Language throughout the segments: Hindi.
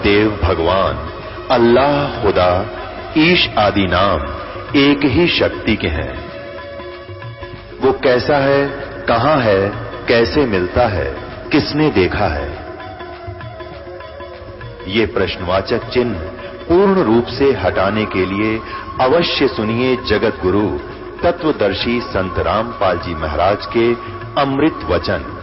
देव भगवान अल्लाह, खुदा, ईश आदि नाम एक ही शक्ति के हैं। वो कैसा है, कहां है, कैसे मिलता है, किसने देखा है? ये प्रश्नवाचक चिन्ह पूर्ण रूप से हटाने के लिए अवश्य सुनिए जगत गुरु तत्वदर्शी संत रामपाल जी महाराज के अमृत वचन,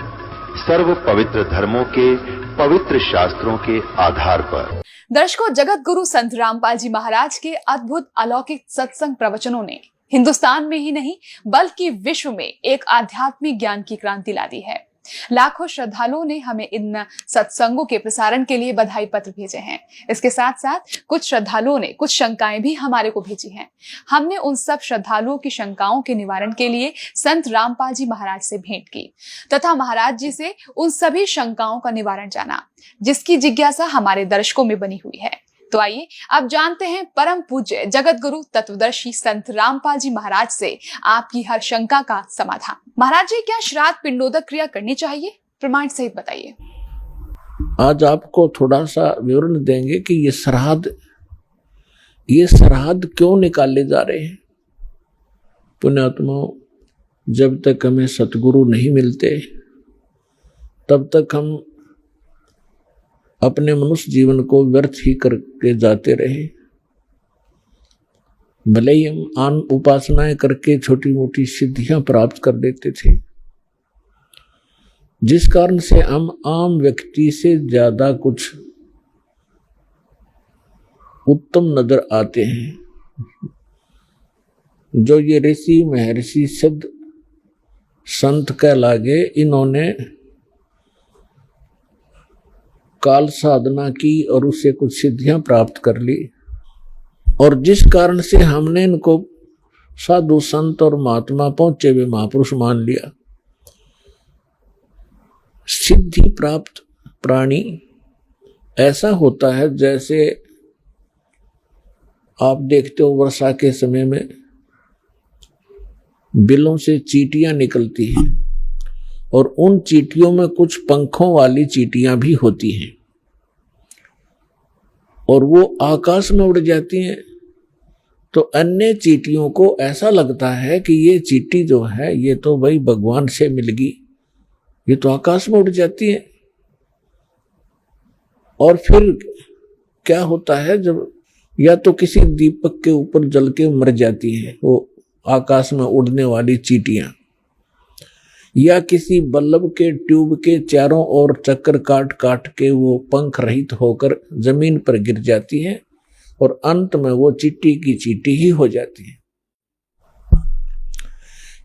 सर्व पवित्र धर्मों के पवित्र शास्त्रों के आधार पर। दर्शकों, जगत गुरु संत रामपाल जी महाराज के अद्भुत अलौकिक सत्संग प्रवचनों ने हिंदुस्तान में ही नहीं बल्कि विश्व में एक आध्यात्मिक ज्ञान की क्रांति ला दी है। लाखों श्रद्धालुओं ने हमें इन सत्संगों के प्रसारण के लिए बधाई पत्र भेजे हैं। इसके साथ साथ कुछ श्रद्धालुओं ने कुछ शंकाएं भी हमारे को भेजी हैं। हमने उन सब श्रद्धालुओं की शंकाओं के निवारण के लिए संत रामपाल जी महाराज से भेंट की तथा महाराज जी से उन सभी शंकाओं का निवारण जाना, जिसकी जिज्ञासा हमारे दर्शकों में बनी हुई है। तो आइए अब जानते हैं परम पूज्य जगत गुरु तत्वदर्शी संत रामपाल जी महाराज से आपकी हर शंका का समाधान। महाराज जी, क्या श्राद्ध पिंडोदक क्रिया करनी चाहिए? प्रमाण सहित बताइए। आज आपको थोड़ा सा विवरण देंगे कि ये श्राद्ध क्यों निकाले जा रहे हैं। पुण्यात्माओं, जब तक हमें सतगुरु नहीं मिलते तब तक हम अपने मनुष्य जीवन को व्यर्थ ही करके जाते रहे। भले ही हम आन उपासनाएं करके छोटी मोटी सिद्धियां प्राप्त कर लेते थे, जिस कारण से हम आम व्यक्ति से ज्यादा कुछ उत्तम नजर आते हैं। जो ये ऋषि महर्षि सिद्ध संत कहलागे, इन्होंने काल साधना की और उससे कुछ सिद्धियां प्राप्त कर ली, और जिस कारण से हमने इनको साधु संत और महात्मा पहुंचे हुए महापुरुष मान लिया। सिद्धि प्राप्त प्राणी ऐसा होता है जैसे आप देखते हो वर्षा के समय में बिलों से चींटियां निकलती हैं, और उन चींटियों में कुछ पंखों वाली चींटियां भी होती हैं और वो आकाश में उड़ जाती हैं। तो अन्य चींटियों को ऐसा लगता है कि ये चींटी जो है ये तो भाई भगवान से मिल गई, ये तो आकाश में उड़ जाती है। और फिर क्या होता है, जब या तो किसी दीपक के ऊपर जल के मर जाती है वो आकाश में उड़ने वाली चींटियां, या किसी बल्ब के ट्यूब के चारों ओर चक्कर काट काट के वो पंख रहित होकर जमीन पर गिर जाती है, और अंत में वो चींटी की चींटी ही हो जाती है।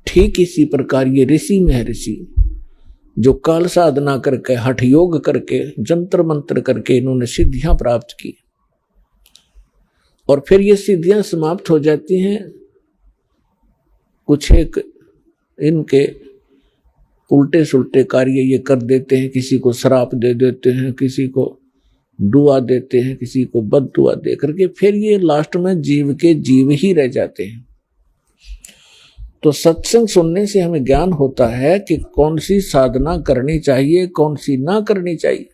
ठीक इसी प्रकार ये ऋषि महर्षि जो काल साधना करके, हठ योग करके, जंतर मंत्र करके इन्होंने सिद्धियां प्राप्त की, और फिर ये सिद्धियां समाप्त हो जाती हैं। कुछ एक इनके उल्टे सुल्टे कार्य ये कर देते हैं, किसी को श्राप दे देते हैं, किसी को दुआ देते हैं, किसी को बद दुआ दे करके फिर ये लास्ट में जीव के जीव ही रह जाते हैं। तो सत्संग सुनने से हमें ज्ञान होता है कि कौन सी साधना करनी चाहिए, कौन सी ना करनी चाहिए।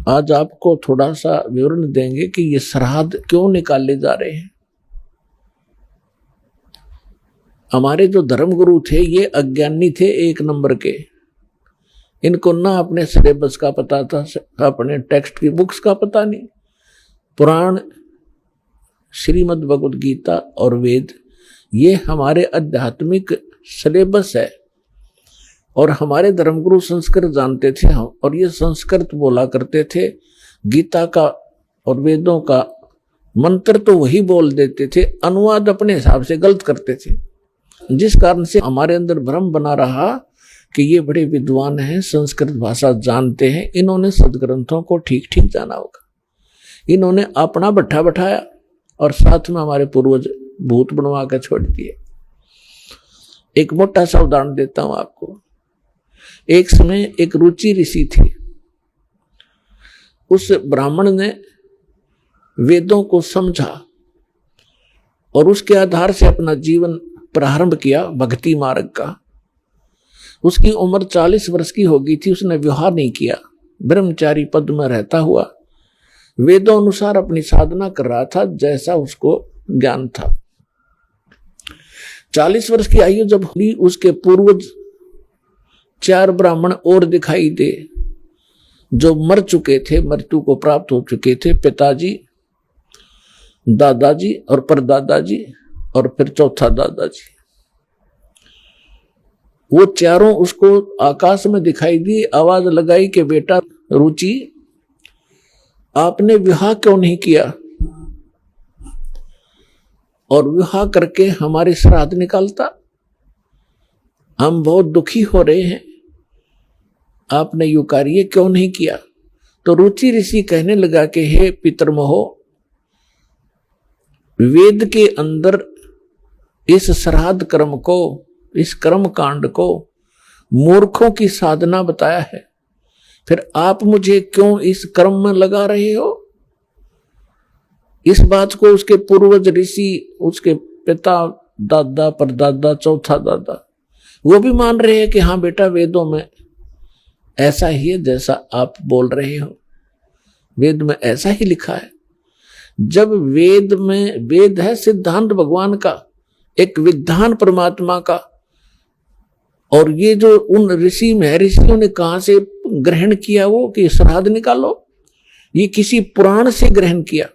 आज आपको थोड़ा सा विवरण देंगे कि ये श्राद्ध क्यों निकाले जा रहे हैं। हमारे जो धर्मगुरु थे ये अज्ञानी थे एक नंबर के। इनको ना अपने सिलेबस का पता था, अपने टेक्स्ट की बुक्स का पता नहीं। पुराण, श्रीमद् भगवद गीता और वेद ये हमारे आध्यात्मिक सिलेबस है, और हमारे धर्मगुरु संस्कृत जानते थे और ये संस्कृत बोला करते थे। गीता का और वेदों का मंत्र तो वही बोल देते थे, अनुवाद अपने हिसाब से गलत करते थे, जिस कारण से हमारे अंदर भ्रम बना रहा कि ये बड़े विद्वान हैं, संस्कृत भाषा जानते हैं, इन्होंने सदग्रंथों को ठीक ठीक जाना होगा। इन्होंने अपना भट्ठा बैठाया और साथ में हमारे पूर्वज भूत बनवा कर छोड़ दिए। एक मोटा सा उदाहरण देता हूं आपको। एक समय एक रुचि ऋषि थे। उस ब्राह्मण ने वेदों को समझा और उसके आधार से अपना जीवन प्रारंभ किया भक्ति मार्ग का। उसकी उम्र 40 वर्ष की हो गई थी, उसने विवाह नहीं किया, ब्रह्मचारी पद में रहता हुआ वेदों अनुसार अपनी साधना कर रहा था जैसा उसको ज्ञान था। 40 वर्ष की आयु जब हुई, उसके पूर्वज 4 ब्राह्मण और दिखाई दे जो मर चुके थे, मृत्यु को प्राप्त हो चुके थे, पिताजी, दादाजी और परदादाजी और फिर चौथा दादाजी। वो चारों उसको आकाश में दिखाई दी, आवाज लगाई कि बेटा रुचि, आपने विवाह क्यों नहीं किया और विवाह करके हमारे श्राद्ध निकालता, हम बहुत दुखी हो रहे हैं, आपने यू कार्य क्यों नहीं किया। तो रुचि ऋषि कहने लगा कि हे पितरमहो, वेद के अंदर इस श्राद्ध कर्म को, इस कर्म कांड को मूर्खों की साधना बताया है, फिर आप मुझे क्यों इस कर्म में लगा रहे हो। इस बात को उसके पूर्वज ऋषि, उसके पिता, दादा, परदादा, चौथा दादा, वो भी मान रहे हैं कि हाँ बेटा वेदों में ऐसा ही है जैसा आप बोल रहे हो, वेद में ऐसा ही लिखा है। जब वेद में, वेद है सिद्धांत भगवान का, एक विधान परमात्मा का, और ये जो उन ऋषि महर्षियों ने कहां से ग्रहण किया वो कि श्राद्ध निकालो, ये किसी पुराण से ग्रहण किया।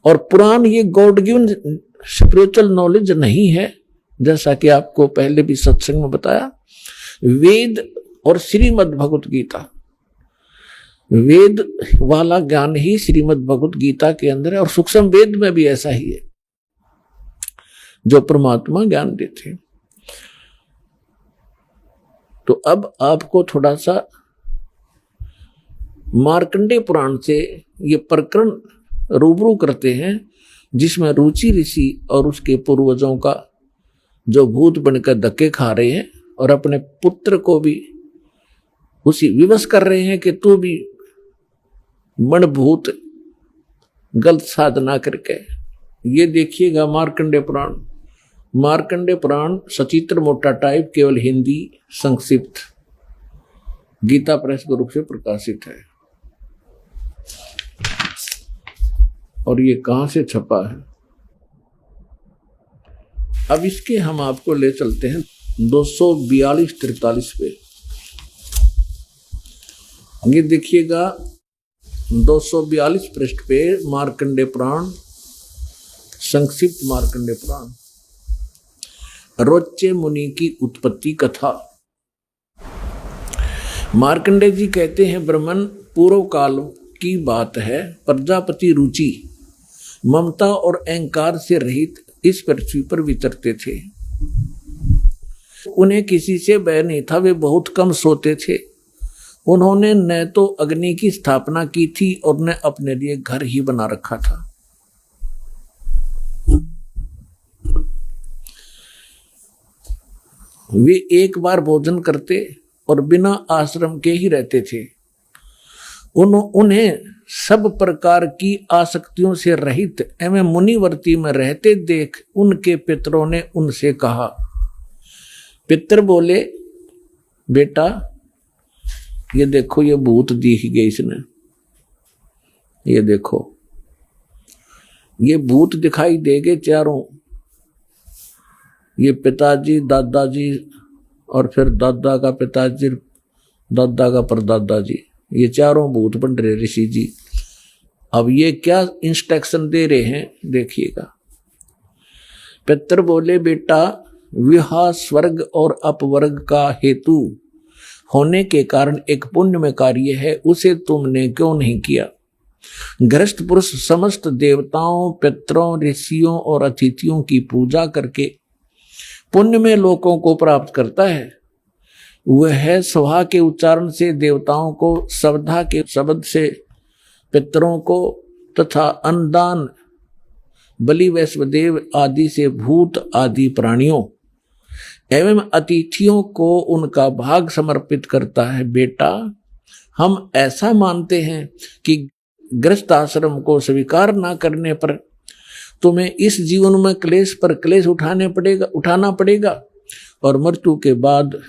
और पुराण ये गॉड गिवन स्पिरिचुअल नॉलेज नहीं है, जैसा कि आपको पहले भी सत्संग में बताया। वेद और श्रीमद् भगवत गीता, वेद वाला ज्ञान ही श्रीमद् भगवत गीता के अंदर है, और सूक्ष्म वेद में भी ऐसा ही है जो परमात्मा ज्ञान देते हैं। तो अब आपको थोड़ा सा मार्कंडेय पुराण से ये प्रकरण रूबरू करते हैं, जिसमें रुचि ऋषि और उसके पूर्वजों का जो भूत बनकर धक्के खा रहे हैं और अपने पुत्र को भी उसी विवश कर रहे हैं कि तू भी मन भूत गलत साधना करके। ये देखिएगा मार्कंडेय पुराण, मार्कंडेय पुराण सचित्र मोटा टाइप, केवल हिंदी संक्षिप्त, गीता प्रेस के रूप से प्रकाशित है। और ये कहां से छपा है, अब इसके हम आपको ले चलते हैं 242-43 पे। ये देखिएगा 242 पृष्ठ पे मार्कंडेय पुराण, संक्षिप्त मार्कंडेय पुराण, रोच्य मुनि की उत्पत्ति कथा। मार्कंडेय जी कहते हैं, ब्रह्मन पूर्व काल की बात है, प्रजापति रुचि ममता और अहंकार से रहित इस पृथ्वी पर विचरते थे। उन्हें किसी से भय नहीं था, वे बहुत कम सोते थे। उन्होंने न तो अग्नि की स्थापना की थी और न अपने लिए घर ही बना रखा था। वे एक बार भोजन करते और बिना आश्रम के ही रहते थे। उन्हें सब प्रकार की आसक्तियों से रहित एवं मुनिवर्ती में रहते देख उनके पितरों ने उनसे कहा। पितर बोले, बेटा ये देखो, ये भूत दिख गए इसने, ये देखो ये भूत दिखाई देंगे चारों, ये पिताजी, दादाजी और फिर दादा का पिताजी, दादा का परदादा जी, ये चारों भूत बन रहे ऋषि जी। अब ये क्या इंस्ट्रक्शन दे रहे हैं देखिएगा। पितर बोले, बेटा विवाह स्वर्ग और अपवर्ग का हेतु होने के कारण एक पुण्य में कार्य है, उसे तुमने क्यों नहीं किया। गृहस्थ पुरुष समस्त देवताओं, पितरों, ऋषियों और अतिथियों की पूजा करके पुण्य में लोकों को प्राप्त करता है। वह स्वाहा के उच्चारण से देवताओं को, श्रद्धा के शब्द से पितरों को तथा अन्नदान, बलि वैश्वदेव आदि से भूत आदि प्राणियों एवं अतिथियों को उनका भाग समर्पित करता है। बेटा हम ऐसा मानते हैं कि गृहस्थ आश्रम को स्वीकार न करने पर तुम्हें इस जीवन में क्लेश पर क्लेश उठाना पड़ेगा और मृत्यु के बाद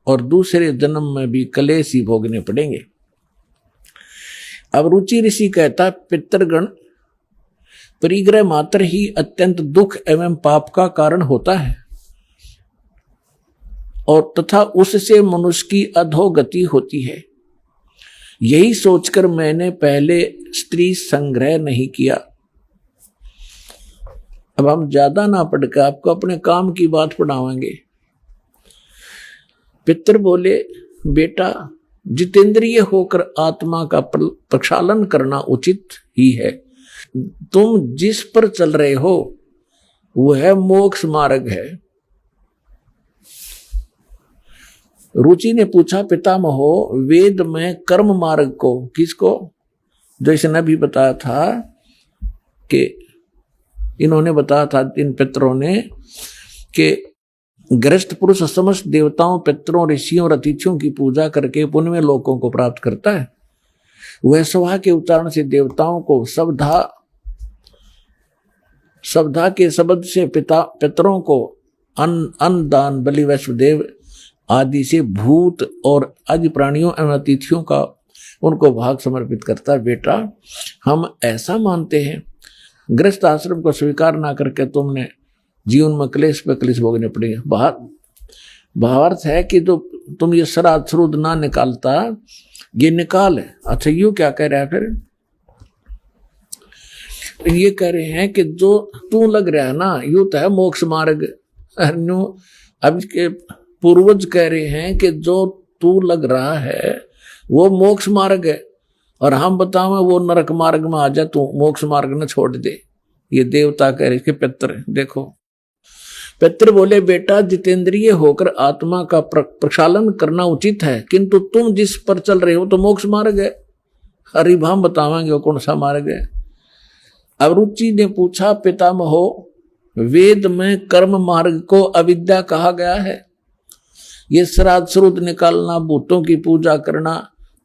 और दूसरे जन्म में भी कलेश ही भोगने पड़ेंगे। अब रुचि ऋषि कहता, पितृगण परिग्रह मात्र ही अत्यंत दुख एवं पाप का कारण होता है और तथा उससे मनुष्य की अधोगति होती है। यही सोचकर मैंने पहले स्त्री संग्रह नहीं किया। अब हम ज्यादा ना पढ़कर आपको अपने काम की बात पढ़ावांगे। पितर बोले, बेटा जितेंद्रिय होकर आत्मा का प्रक्षालन करना उचित ही है। तुम जिस पर चल रहे हो वह मोक्ष मार्ग है। रुचि ने पूछा, पितामहो वेद में कर्म मार्ग को, किसको? जैसे ने भी बताया था कि इन्होंने बताया था, इन पितरों ने, कि गृहस्थ पुरुष समस्त देवताओं, पितरों, ऋषियों और अतिथियों की पूजा करके पुण्य लोकों को प्राप्त करता है। वह सभा के उच्चारण से देवताओं को सवधा के शब्द से पितरों को अन्न दान, बलि, वैश्वदेव आदि से भूत और आदि प्राणियों एवं अतिथियों का उनको भाग समर्पित करता है। बेटा हम ऐसा मानते हैं, गृहस्थ आश्रम को स्वीकार ना करके तुमने जीवन में क्लेश पे क्लेश भोगने पड़ेंगे। भावार्थ है कि तो तुम ये श्राद्ध श्रुद्ध ना निकालता, ये निकाल है। अच्छा यूं क्या कह रहा है फिर? ये कह रहे हैं कि जो तू लग रहा है ना, यूं तो है मोक्ष मार्ग। अब के पूर्वज कह रहे हैं कि जो तू लग रहा है वो मोक्ष मार्ग है, और हम बताओ वो नरक मार्ग में आ जा, तू मोक्ष मार्ग न छोड़ दे। ये देवता कह रहे कि पितर। देखो पितर बोले, बेटा जितेंद्रिय होकर आत्मा का प्रक्षालन करना उचित है, किंतु तुम जिस पर चल रहे हो तो मोक्ष मार्ग है। हरिभाम बतावांगे वो कौन सा मार्ग है। अब रुचि ने पूछा, पितामहो वेद में कर्म मार्ग को अविद्या कहा गया है। ये श्राद्ध श्रुद्ध निकालना, भूतों की पूजा करना,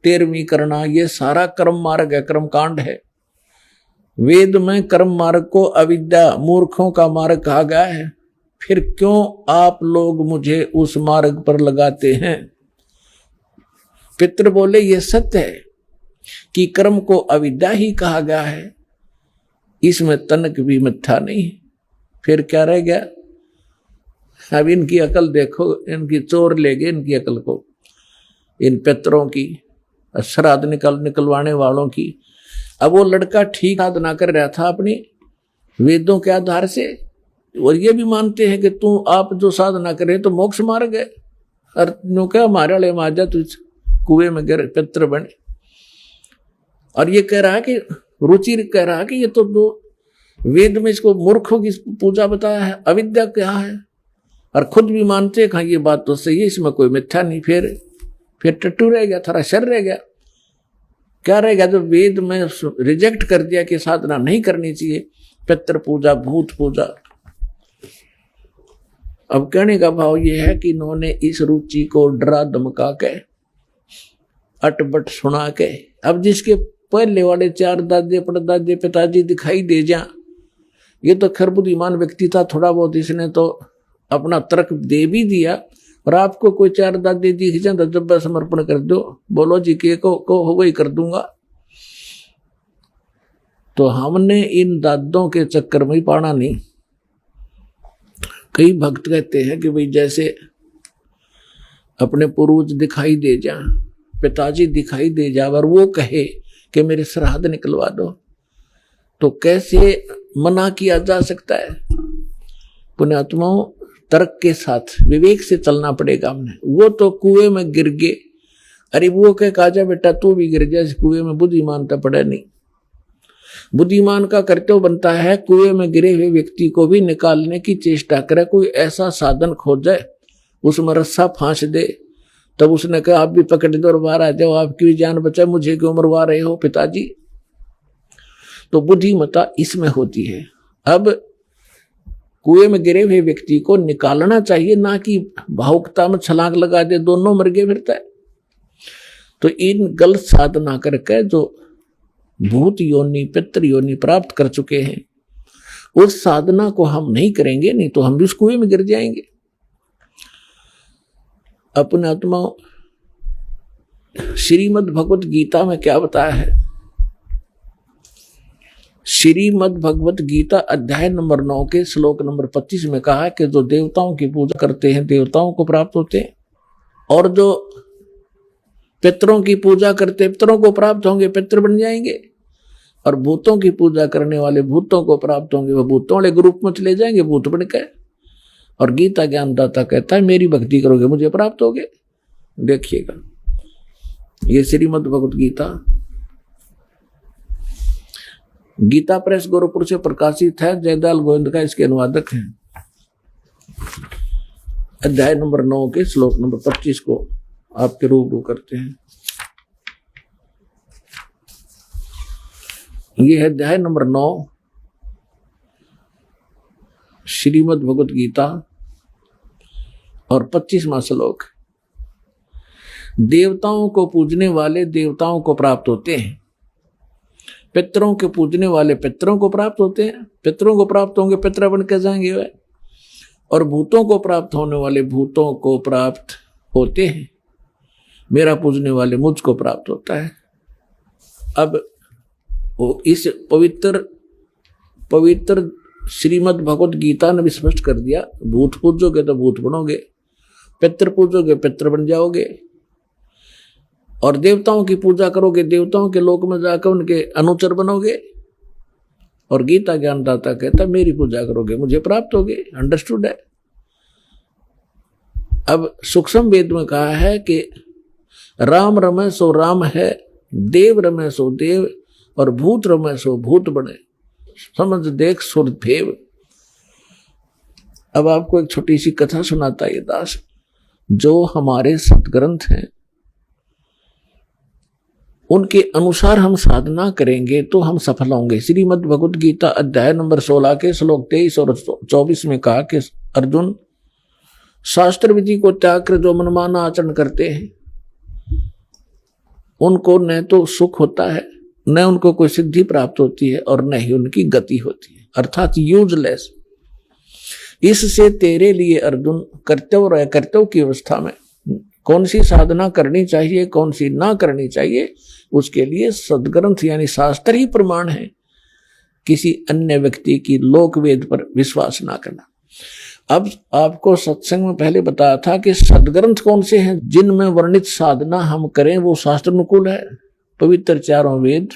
तेरहवीं करना, ये सारा कर्म मार्ग है, कर्म कांड है। वेद में कर्म मार्ग को अविद्या, मूर्खों का मार्ग कहा गया है। फिर क्यों आप लोग मुझे उस मार्ग पर लगाते हैं? पितर बोले, ये सत्य है कि कर्म को अविद्या ही कहा गया है, इसमें तनक भी मिथ्या नहीं। फिर क्या रह गया? अब इनकी अकल देखो, इनकी चोर ले गए इनकी अकल को, इन पितरों की, श्राद्ध निकलवाने वालों की। अब वो लड़का ठीक साधना कर रहा था अपनी वेदों के आधार से, और ये भी मानते हैं कि तू आप जो साधना करे तो मोक्ष मार्ग है। और नो क्या हमारे वाले माजा तू कुएं में गिर पितर बने। और ये कह रहा है कि रुचि कह रहा है कि ये तो दो वेद में इसको मूर्खों की पूजा बताया है, अविद्या क्या है, और खुद भी मानते हैं ये बात तो सही है, इसमें कोई मिथ्या नहीं। फिर टट्टू रह गया, थोड़ा शर रह गया। क्या रह गया? जो वेद में रिजेक्ट कर दिया कि साधना नहीं करनी चाहिए, पितर पूजा, भूत पूजा। अब कहने का भाव यह है कि इन्होंने इस रुचि को डरा धमका के, अटबट सुना के, अब जिसके पहले वाले 4 दादे परदादे पिताजी दिखाई दे जा, ये तो खैर बुद्धिमान व्यक्ति था, थोड़ा बहुत इसने तो अपना तर्क दे भी दिया। और आपको कोई 4 दादे दिख जाए तो जब समर्पण कर दो, बोलो जी के को हो वही कर दूंगा। तो हमने इन दादों के चक्कर में ही पड़ा नहीं। कई भक्त कहते हैं कि भाई जैसे अपने पूर्वज दिखाई दे जा, पिताजी दिखाई दे जा, और वो कहे कि मेरे श्राद्ध निकलवा दो, तो कैसे मना किया जा सकता है? पुण्यात्माओं, तर्क के साथ विवेक से चलना पड़ेगा हमने। वो तो कुएं में गिर गए, अरे वो कह काजा बेटा तू भी गिर जा इस कुएं में, बुद्धिमान तो पड़ा नहीं। बुद्धिमान का कर्तव्य बनता है कुएं में गिरे हुए व्यक्ति को भी निकालने की चेष्टा करे, कोई ऐसा साधन खोजे, उसमें रस्सा फांस दे। तब उसने कहा आप भी पकड़ दो और बाहर आ जाओ, आपकी भी जान बचाए, मुझे क्यों मरवा रहे हो पिताजी? तो बुद्धिमता इसमें होती है। अब कुएं में गिरे हुए व्यक्ति को निकालना चाहिए, ना कि भावुकता में छलांग लगा दे, दोनों मर गए फिरता है। तो इन गलत साधना करके जो भूत योनि, पितृ योनि प्राप्त कर चुके हैं, उस साधना को हम नहीं करेंगे, नहीं तो हम भी उस कुएं में गिर जाएंगे। अपने आत्मा श्रीमद् भगवत गीता में क्या बताया है? श्रीमद् भगवत गीता अध्याय नंबर 9 के श्लोक नंबर 25 में कहा है कि जो देवताओं की पूजा करते हैं देवताओं को प्राप्त होते हैं, और जो पितरों की पूजा करते पितरों को प्राप्त होंगे, पितर बन जाएंगे, और भूतों की पूजा करने वाले भूतों को प्राप्त होंगे, वह भूतों वाले ग्रुप में चले जाएंगे, भूत बन के। और गीता ज्ञानदाता कहता है मेरी भक्ति करोगे मुझे प्राप्त होगे। देखिएगा, ये श्रीमद् भगवत गीता गीता प्रेस गोरखपुर से प्रकाशित है। जयदयाल गोविंद का इसके अनुवादक हैं। अध्याय नंबर 9 के श्लोक नंबर 25 को आपके रूबरू करते हैं। ये है अध्याय नंबर 9 श्रीमद् भगवत गीता और 25वां श्लोक। देवताओं को पूजने वाले देवताओं को प्राप्त होते हैं, पितरों के पूजने वाले पितरों को प्राप्त होते हैं, पितरों को प्राप्त होंगे, पितर बन के जाएंगे वे, और भूतों को प्राप्त होने वाले भूतों को प्राप्त होते हैं, मेरा पूजने वाले मुझको प्राप्त होता है। अब वो इस पवित्र श्रीमद् भगवत गीता ने भी स्पष्ट कर दिया, भूत पूजोगे तो भूत बनोगे, पितर पूजोगे पितर बन जाओगे, और देवताओं की पूजा करोगे देवताओं के लोक में जाकर उनके अनुचर बनोगे। और गीता ज्ञानदाता कहता मेरी पूजा करोगे मुझे प्राप्त होगे। अंडरस्टूड है। अब सूक्ष्म वेद में कहा है कि राम रमे सो राम है, देव रमे सो देव, और भूत रमे सो भूत बने, समझ देख सुर भेव। अब आपको एक छोटी सी कथा सुनाता है दास। जो हमारे सतग्रंथ हैं उनके अनुसार हम साधना करेंगे तो हम सफल होंगे। श्रीमद् भगवत गीता अध्याय नंबर 16 के श्लोक 23 और 24 में कहा कि अर्जुन, शास्त्र विधि को त्याग कर जो मनमाना आचरण करते हैं उनको न तो सुख होता है, न उनको कोई सिद्धि प्राप्त होती है, और न ही उनकी गति होती है, अर्थात यूजलेस। इससे तेरे लिए अर्जुन कर्तव्य और अकर्तव्य की अवस्था में कौन सी साधना करनी चाहिए कौन सी ना करनी चाहिए, उसके लिए सदग्रंथ यानी शास्त्र ही प्रमाण है। किसी अन्य व्यक्ति की लोक वेद पर विश्वास ना करना। अब आपको सत्संग में पहले बताया था कि सदग्रंथ कौन से हैं जिनमें वर्णित साधना हम करें वो शास्त्र अनुकूल है। पवित्र चारों वेद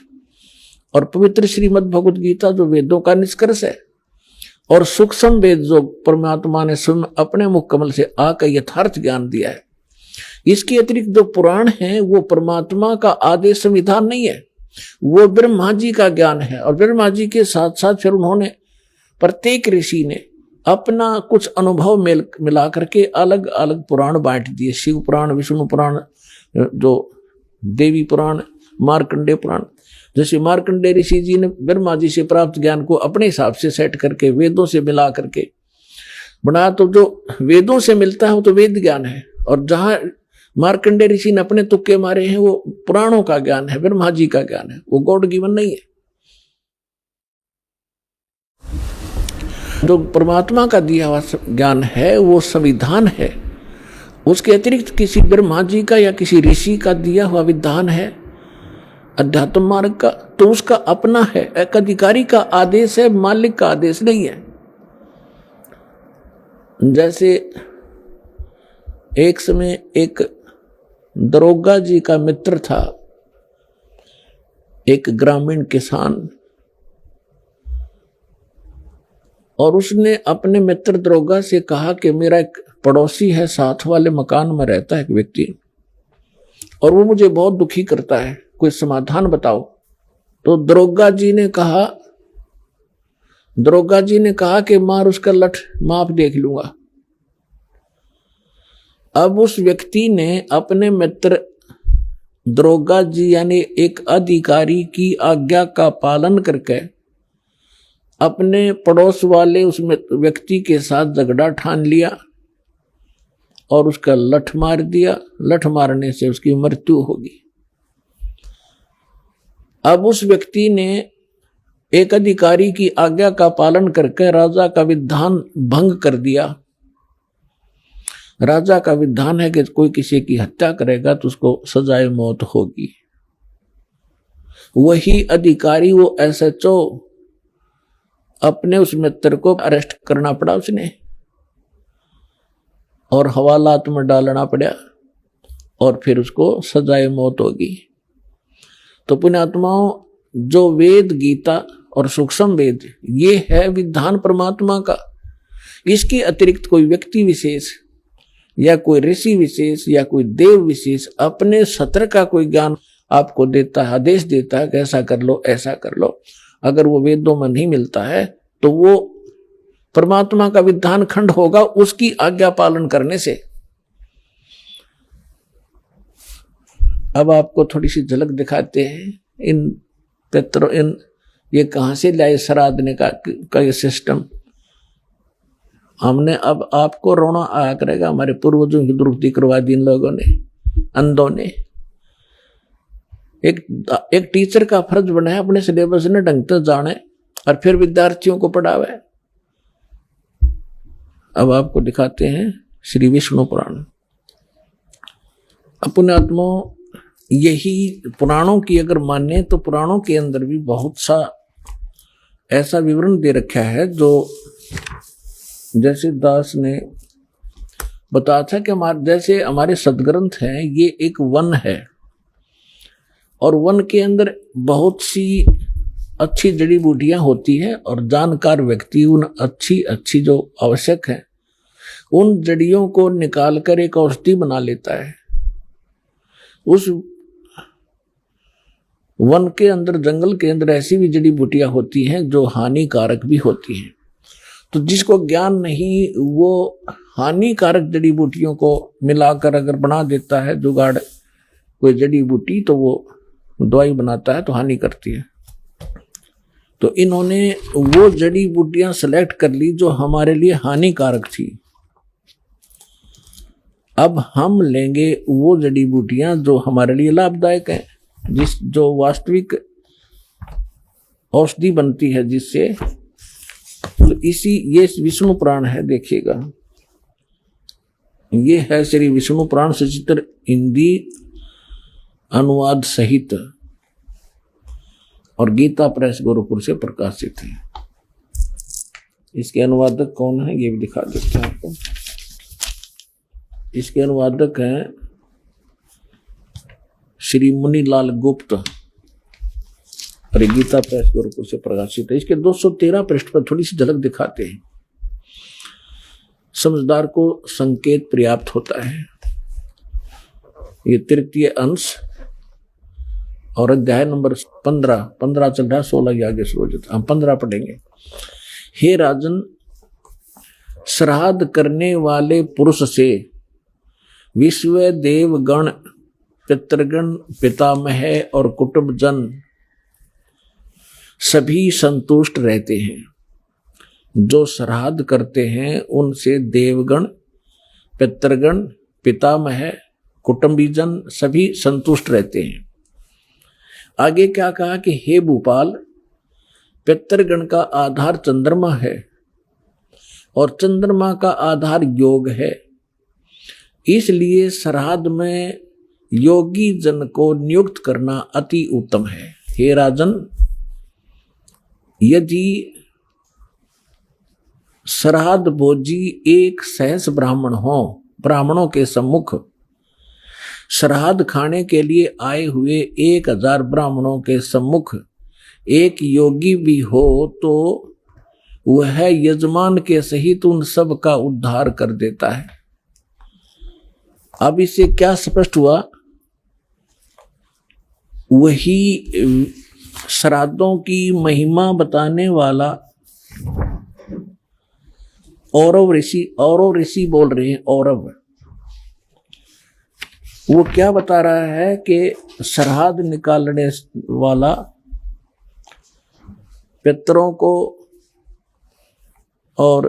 और पवित्र श्रीमद् भगवत गीता जो वेदों का निष्कर्ष है, और सूक्ष्म वेद जो परमात्मा ने स्वयं अपने मुख कमल से आकर यथार्थ ज्ञान दिया है। इसके अतिरिक्त जो पुराण है वो परमात्मा का आदेश संविधान नहीं है, वो ब्रह्मा जी का ज्ञान है। और ब्रह्मा जी के साथ साथ फिर उन्होंने प्रत्येक ऋषि ने अपना कुछ अनुभव मिला करके अलग अलग पुराण बांट दिए। शिव पुराण, विष्णु पुराण, जो देवी पुराण, मार्कंडेय पुराण। जैसे मार्कंडेय ऋषि जी ने ब्रह्मा जी से प्राप्त ज्ञान को अपने हिसाब से सेट करके वेदों से मिला करके बनाया, तो जो वेदों से मिलता है वो तो वेद ज्ञान है, और जहां मार्कंडेय ऋषि ने अपने तुक्के मारे हैं वो पुराणों का ज्ञान है, ब्रह्मा जी का ज्ञान है, वो गॉड गिवन नहीं है। जो परमात्मा का दिया हुआ ज्ञान है वो संविधान है, उसके अतिरिक्त किसी ब्रह्मा जी का या किसी ऋषि का दिया हुआ विधान है अध्यात्म मार्ग का, तो उसका अपना है, एक अधिकारी का आदेश है, मालिक का आदेश नहीं है। जैसे एक समय एक दरोगा जी का मित्र था, एक ग्रामीण किसान, और उसने अपने मित्र दरोगा से कहा कि मेरा एक पड़ोसी है, साथ वाले मकान में रहता है एक व्यक्ति, और वो मुझे बहुत दुखी करता है, कोई समाधान बताओ। तो दरोगा जी ने कहा कि मार उसका लठ, माफ देख लूंगा। अब उस व्यक्ति ने अपने मित्र दरोगा जी यानी एक अधिकारी की आज्ञा का पालन करके अपने पड़ोस वाले उस व्यक्ति के साथ झगड़ा ठान लिया और उसका लठ मार दिया। लठ मारने से उसकी मृत्यु होगी। अब उस व्यक्ति ने एक अधिकारी की आज्ञा का पालन करके राजा का विधान भंग कर दिया राजा का विधान है कि कोई किसी की हत्या करेगा तो उसको सजाए मौत होगी। वही अधिकारी, वो SHO, अपने उस मित्र को अरेस्ट करना पड़ा उसने और हवालात में डालना पड़ा और फिर उसको सजाए मौत होगी। तो पुण्यात्माओं, जो वेद, गीता और सूक्ष्म वेद, ये है विधान परमात्मा का। इसके अतिरिक्त कोई व्यक्ति विशेष या कोई ऋषि विशेष या कोई देव विशेष अपने सत्र का कोई ज्ञान आपको देता है, आदेश देता है कि ऐसा कर लो, ऐसा कर लो। अगर वो वेदों में नहीं मिलता है तो वो परमात्मा का विधान खंड होगा उसकी आज्ञा पालन करने से। अब आपको थोड़ी सी झलक दिखाते हैं इन पितरों, इन ये कहां से लाए श्राद्धने का ये सिस्टम। हमने, अब आपको रोना आया करेगा, हमारे पूर्वजों की दुरुक्ति करवा दी इन लोगों ने, अंधों ने। एक टीचर का फर्ज बनाया अपने सिलेबस ने ढंग से जाने और फिर विद्यार्थियों को पढ़ावे। अब आपको दिखाते हैं श्री विष्णु पुराण। पुण्यात्मा, यही पुराणों की अगर माने तो पुराणों के अंदर भी बहुत सा ऐसा विवरण दे रखा है जो जैसे दास ने बताया था कि जैसे हमारे सदग्रंथ हैं, ये एक वन है और वन के अंदर बहुत सी अच्छी जड़ी बूटियां होती हैं और जानकार व्यक्ति उन अच्छी जो आवश्यक है उन जड़ियों को निकालकर एक औषधि बना लेता है। उस वन के अंदर, जंगल के अंदर ऐसी भी जड़ी बूटियां होती हैं जो हानिकारक भी होती हैं। तो जिसको ज्ञान नहीं, वो हानिकारक जड़ी बूटियों को मिलाकर अगर बना देता है जुगाड़ कोई जड़ी बूटी, तो वो दवाई बनाता है तो हानि करती है। तो इन्होंने वो जड़ी बूटियां सेलेक्ट कर ली जो हमारे लिए हानिकारक थी। अब हम लेंगे वो जड़ी बूटियां जो हमारे लिए लाभदायक हैं, जो वास्तविक औषधि बनती है जिससे। ये विष्णु पुराण है, देखिएगा, ये है श्री विष्णु पुराण सचित्र हिंदी अनुवाद सहित और गीता प्रेस गोरखपुर से प्रकाशित है। इसके अनुवादक कौन है ये भी दिखा देते हैं आपको। इसके अनुवादक हैं श्री मुनीलाल गुप्त और गीता प्रेस गोरखपुर से प्रकाशित है। इसके 213 पृष्ठ पर थोड़ी सी झलक दिखाते हैं। समझदार को संकेत पर्याप्त होता है। ये तृतीय अंश और अध्याय नंबर 15 चल रहा है, 16 के आगे शुरू हो जाता। हम 15 पढ़ेंगे। हे राजन, श्राद्ध करने वाले पुरुष से विश्व देवगण, पितृगण, पितामह और कुटुंबजन सभी संतुष्ट रहते हैं। जो श्राद्ध करते हैं उनसे देवगण, पितृगण, पितामह, कुटुंबीजन सभी संतुष्ट रहते हैं। आगे क्या कहा कि हे भूपाल, पितृगण का आधार चंद्रमा है और चंद्रमा का आधार योग है। इसलिए श्राद्ध में योगी जन को नियुक्त करना अति उत्तम है। हे राजन, यदि श्राद्ध भोजी एक सहस्र ब्राह्मण हो, ब्राह्मणों के सम्मुख श्राद्ध खाने के लिए आए हुए 1000 ब्राह्मणों के सम्मुख एक योगी भी हो तो वह यजमान के सहित उन सब का उद्धार कर देता है। अब इससे क्या स्पष्ट हुआ? वही श्राद्धों की महिमा बताने वाला औरव ऋषि बोल रहे हैं। औरव वो क्या बता रहा है कि श्राद्ध निकालने वाला पितरों को और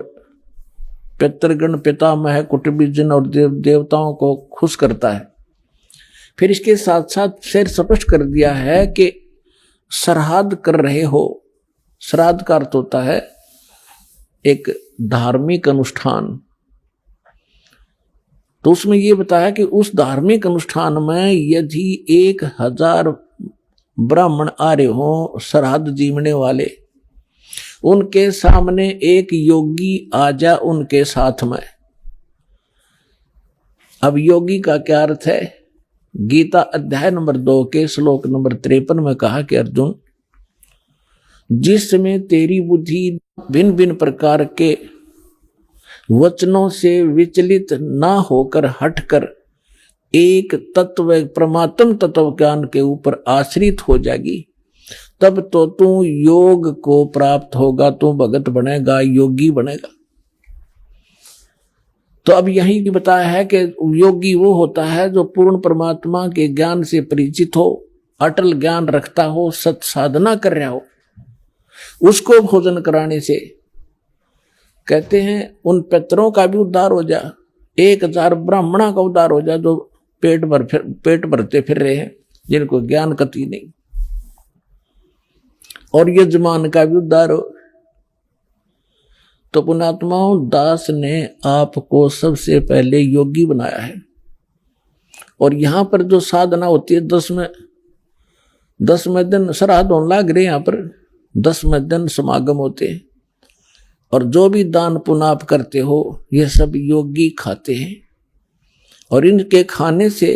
पितृगण, पितामह, कुटुंबीजन और देवताओं को खुश करता है। फिर इसके साथ साथ शेर स्पष्ट कर दिया है कि श्राद्ध कर रहे हो। श्राद्ध का अर्थ होता है एक धार्मिक अनुष्ठान। तो उसमें ये बताया कि उस धार्मिक अनुष्ठान में यदि 1000 ब्राह्मण आ रहे हो श्राद्ध जीवने वाले, उनके सामने एक योगी आ जा उनके साथ में। अब योगी का क्या अर्थ है? गीता अध्याय नंबर 2 के श्लोक नंबर 53 में कहा कि अर्जुन, जिसमें तेरी बुद्धि भिन्न भिन्न प्रकार के वचनों से विचलित ना होकर हटकर एक तत्व परमात्म तत्व ज्ञान के ऊपर आश्रित हो जाएगी, तब तो तू योग को प्राप्त होगा, तू भगत बनेगा, योगी बनेगा। तो अब यही भी बताया है कि योगी वो होता है जो पूर्ण परमात्मा के ज्ञान से परिचित हो, अटल ज्ञान रखता हो, सत साधना कर रहा हो। उसको भोजन कराने से कहते हैं उन पितरों का भी उद्धार हो जा, 1000 ब्राह्मणों का उद्धार हो जा जो पेट भरते फिर रहे हैं, जिनको ज्ञान कति नहीं, और यजमान का भी उद्धार हो। तो पुण्यात्माओं, दास ने आपको सबसे पहले योगी बनाया है। और यहां पर जो साधना होती है 10वें दिन श्राद्ध होने लग रहे, यहां पर 10वें दिन समागम होते हैं, और जो भी दान पुण्य आप करते हो ये सब योगी खाते हैं, और इनके खाने से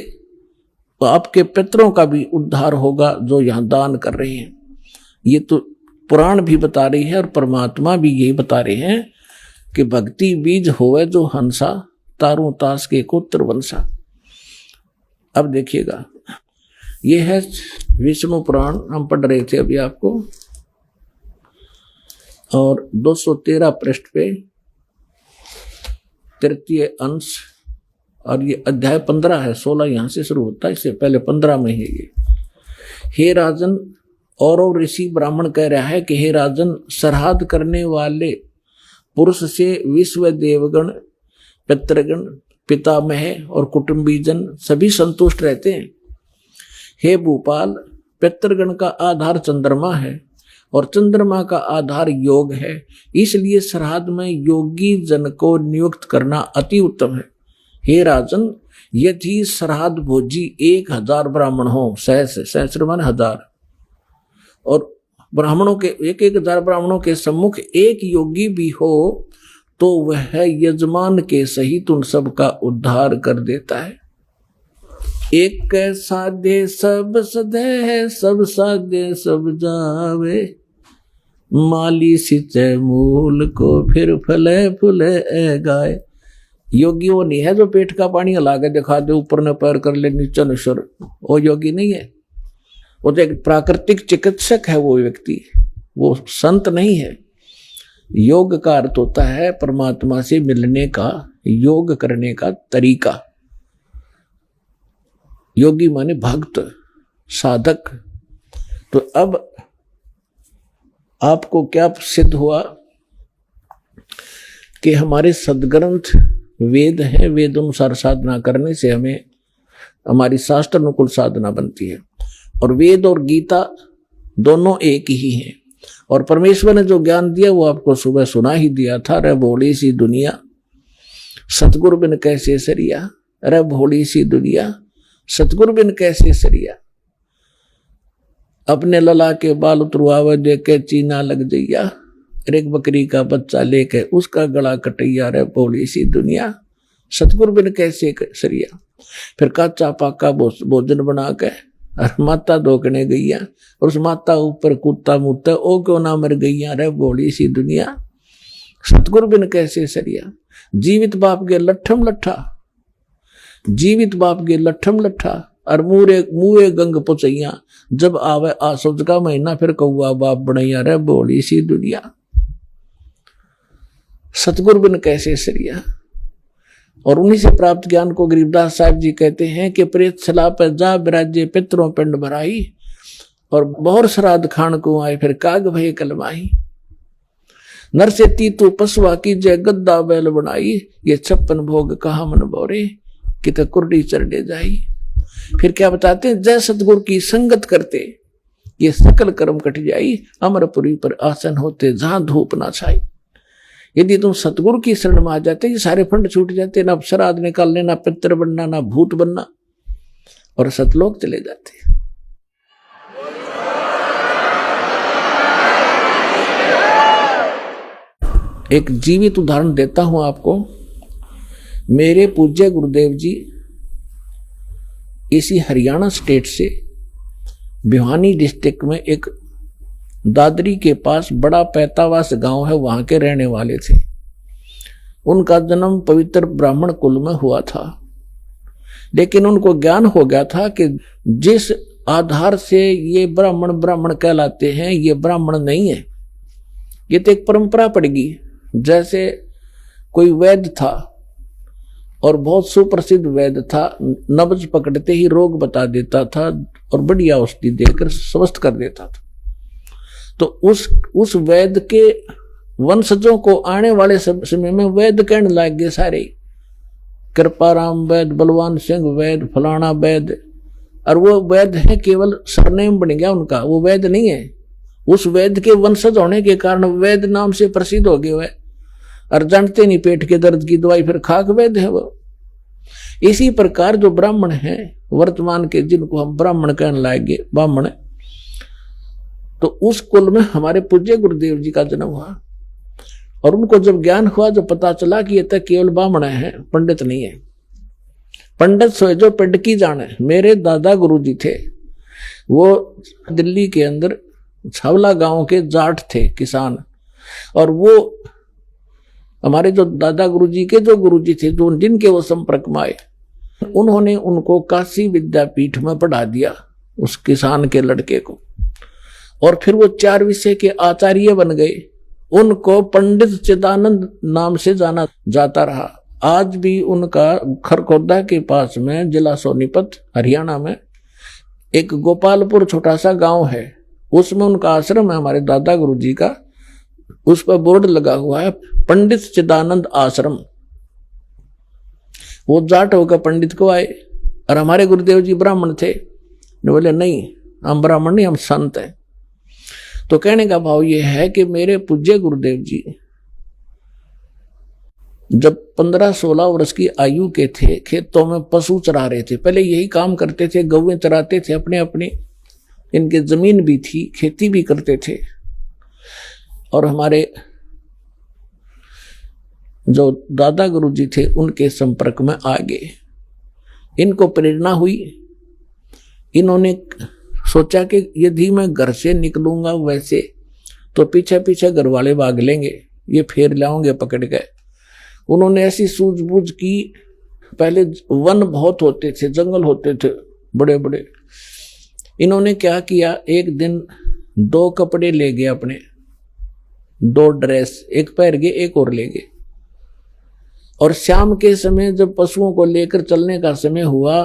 आपके पितरों का भी उद्धार होगा जो यहाँ दान कर रहे हैं। ये तो पुराण भी बता रही है और परमात्मा भी यही बता रहे हैं कि भक्ति बीज होवे जो हंसा, तारू तास के कोत्र वंशा। अब देखिएगा, ये है विष्णु पुराण, हम पढ़ रहे थे अभी आपको, और 213 पृष्ठ पे 3 अंश, और ये अध्याय 15 है, 16 यहां से शुरू होता है, इससे पहले 15 में है ये। हे राजन, और ऋषि ब्राह्मण कह रहा है कि हे राजन, श्राद्ध करने वाले पुरुष से विश्व देवगण, पितृगण, पितामह और कुटुंबीजन सभी संतुष्ट रहते हैं। हे भूपाल, पितृगण का आधार चंद्रमा है और चंद्रमा का आधार योग है, इसलिए श्राद्ध में योगी जन को नियुक्त करना अति उत्तम है। हे राजन, यदि श्राद्ध भोजी 1000 ब्राह्मण हो, सहस्र मान 1000, और ब्राह्मणों के 1000 ब्राह्मणों के सम्मुख एक योगी भी हो, तो वह यजमान के सहित उन सब का उद्धार कर देता है। एक साधे सब सधे, सब साधे सब जावे, माली सिंचे मूल को फिर फले फूले गाय। योगी वो नहीं है जो पेट का पानी हला के दिखा दे, ऊपर न पैर कर ले नीचे न सुर, वो योगी नहीं है। वो तो एक प्राकृतिक चिकित्सक है वो व्यक्ति, वो संत नहीं है। योग का अर्थ होता है परमात्मा से मिलने का, योग करने का तरीका। योगी माने भक्त, साधक। तो अब आपको क्या सिद्ध हुआ कि हमारे सदग्रंथ वेद हैं, वेद अनुसार साधना करने से हमें हमारी शास्त्र अनुकूल साधना बनती है। और वेद और गीता दोनों एक ही हैं, और परमेश्वर ने जो ज्ञान दिया वो आपको सुबह सुना ही दिया था। रे भोली सी दुनिया, सतगुरु बिन कैसे सरिया, रे भोली सी दुनिया, सतगुरु बिन कैसे सरिया। अपने लला के बाल उतरवावे देख के चीना लग जइया, एक बकरी का बच्चा लेके उसका गला कटैया, रे भोली सी दुनिया, सतगुरु बिन कैसे सरिया। फिर काचा पाका भोजन बना के और माता धोकने गईया, और उस माता ऊपर कुत्ता मुत्ता, ओ क्यों ना मर गईया, रे भोली सी दुनिया, सतगुरु बिन कैसे सरिया। जीवित बाप के लट्ठम लट्ठा, जीवित बाप के लट्ठम लट्ठा, और मुए गंग पुचैया, जब आवे आसुज का महीना फिर कौआ बाप बनैया, रे भोली सी दुनिया, सतगुरु बिन कैसे सरिया। और उन्हीं से प्राप्त ज्ञान को गरीबदास साहब जी कहते हैं कि प्रेत सला पर जा बिराजे पितरों पिंड भराई, और बहुर श्राद्ध खान को आए फिर काग भय कलमाही। नर से तीतु पशुआ की जय गद्दा बैल बनाई, ये 56 भोग कहा मन बोरे, कित कुर्डी चरडे जाई। फिर क्या बताते हैं, जय सतगुरु की संगत करते ये सकल कर्म कट जाई, अमरपुरी पर आसन होते जहां धूप ना छाई। यदि तुम सतगुरु की शरण में आ जाते, ये सारे फंड छूट जाते, ना अपसराध निकालने, ना पितर बनना, ना भूत बनना, और सतलोक चले जाते। एक जीवित उदाहरण देता हूं आपको। मेरे पूज्य गुरुदेव जी इसी हरियाणा स्टेट से भिवानी डिस्ट्रिक्ट में एक दादरी के पास बड़ा पैतावास गांव है, वहां के रहने वाले थे। उनका जन्म पवित्र ब्राह्मण कुल में हुआ था, लेकिन उनको ज्ञान हो गया था कि जिस आधार से ये ब्राह्मण ब्राह्मण कहलाते हैं, ये ब्राह्मण नहीं है, ये तो एक परंपरा पड़ेगी। जैसे कोई वैद्य था और बहुत सुप्रसिद्ध वैद्य था, नब्ज पकड़ते ही रोग बता देता था और बढ़िया औषधि देकर स्वस्थ कर देता था। तो उस वैद्य के वंशजों को आने वाले समय में वैद्य कहने लग गए सारे, कृपाराम वैद्य, बलवान सिंह वैद्य, फलाना वैद्य। और वो वैद्य है, केवल सरनेम बन गया उनका, वो वैद्य नहीं है। उस वैद्य के वंशज होने के कारण वैद्य नाम से प्रसिद्ध हो गए। और जानते नहीं पेट के दर्द की दवाई फिर खाक वैद्य है वो। इसी प्रकार जो ब्राह्मण हैं वर्तमान के, जिनको हम ब्राह्मण कहने लाएंगे, ब्राह्मण, तो उस कुल में हमारे पूज्य गुरुदेव जी का जन्म हुआ। और उनको जब ज्ञान हुआ, जब पता चला कि ये तो केवल ब्राह्मण है, पंडित नहीं है। पंडित सोए जो पिंड की जाने। मेरे दादा गुरु जी थे, वो दिल्ली के अंदर छावला गांव के जाट थे, किसान। और वो हमारे जो दादा गुरुजी के जो गुरुजी थे, जो जिनके वो संपर्क में आए, उन्होंने उनको काशी विद्यापीठ में पढ़ा दिया, उस किसान के लड़के को। और फिर वो 4 विषय के आचार्य बन गए। उनको पंडित चिदानंद नाम से जाना जाता रहा। आज भी उनका खरखोदा के पास में, जिला सोनीपत हरियाणा में, एक गोपालपुर छोटा सा गांव है, उसमें उनका आश्रम है हमारे दादा गुरुजी का। उस पर बोर्ड लगा हुआ है, पंडित चिदानंद आश्रम। वो जाट होकर पंडित को आए, और हमारे गुरुदेव जी ब्राह्मण थे। बोले नहीं, हम ब्राह्मण नहीं, हम संत हैं। तो कहने का भाव ये है कि मेरे पूज्य गुरुदेव जी जब 15-16 वर्ष की आयु के थे, खेतों में पशु चरा रहे थे। पहले यही काम करते थे, गौवें चराते थे अपने अपने। इनके जमीन भी थी, खेती भी करते थे। और हमारे जो दादा गुरु जी थे, उनके संपर्क में आ गए। इनको प्रेरणा हुई। इन्होंने सोचा कि यदि मैं घर से निकलूंगा वैसे, तो पीछे पीछे घर वाले भाग लेंगे, ये फेर लाओगे पकड़ के। उन्होंने ऐसी सूझबूझ की। पहले वन बहुत होते थे, जंगल होते थे बड़े बड़े। इन्होंने क्या किया, एक दिन 2 कपड़े ले गए अपने, 2 ड्रेस, एक पहन गए, एक और ले गए। और शाम के समय जब पशुओं को लेकर चलने का समय हुआ,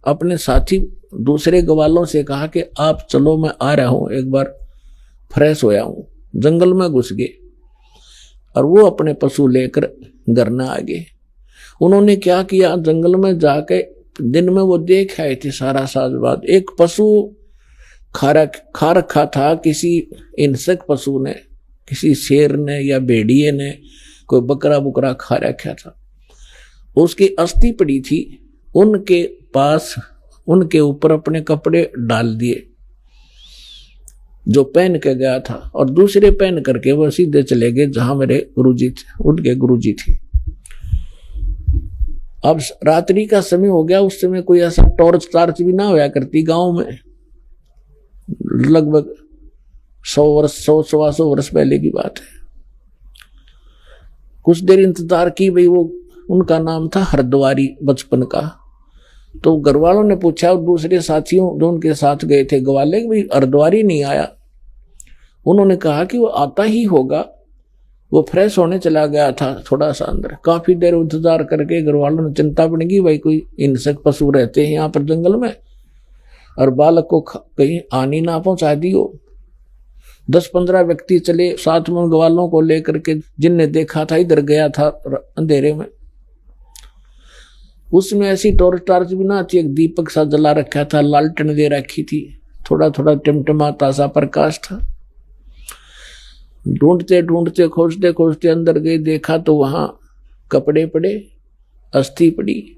अपने साथी दूसरे ग्वालों से कहा कि आप चलो, मैं आ रहा हूं, एक बार फ्रेश होया हूं। जंगल में घुस गए और वो अपने पशु लेकर घर न आ गए। उन्होंने क्या किया, जंगल में जाके दिन में वो देख आए थे सारा साजबाद। एक पशु खा रखा था किसी हिंसक पशु ने, किसी शेर ने या भेड़िए ने, कोई बकरा बुकरा खा रखा था। उसकी अस्थि पड़ी थी। उनके पास, उनके ऊपर अपने कपड़े डाल दिए जो पहन के गया था, और दूसरे पहन करके वो सीधे चले गए जहां मेरे गुरुजी थे, उनके गुरुजी थे। अब रात्रि का समय हो गया। उस समय कोई ऐसा टॉर्च टार्च भी ना होया करती गांव में। लगभग 100-125 वर्ष पहले की बात है। कुछ देर इंतजार की भाई। वो उनका नाम था हरद्वारी, बचपन का। तो घर वालों ने पूछा, और दूसरे साथियों जो उनके साथ गए थे ग्वाले, भाई हरद्वारी नहीं आया। उन्होंने कहा कि वो आता ही होगा, वो फ्रेश होने चला गया था थोड़ा सा अंदर। काफी देर इंतजार करके घर वालों ने चिंता पड़ गई, भाई कोई हिंसक पशु रहते हैं यहाँ पर जंगल में, और बालक को कहीं हानि ना पहुंचा दी हो। 10-15 व्यक्ति चले साथ में ग्वालों को लेकर के, जिनने देखा था इधर गया था अंधेरे में। उसमें ऐसी टॉर्च टार्च भी ना थी, एक दीपक सा जला रखा था, लालटेन दे रखी थी, थोड़ा थोड़ा टिमटिमाता सा प्रकाश था। ढूंढते ढूंढते खोजते खोजते अंदर गए, देखा तो वहां कपड़े पड़े, अस्थि पड़ी,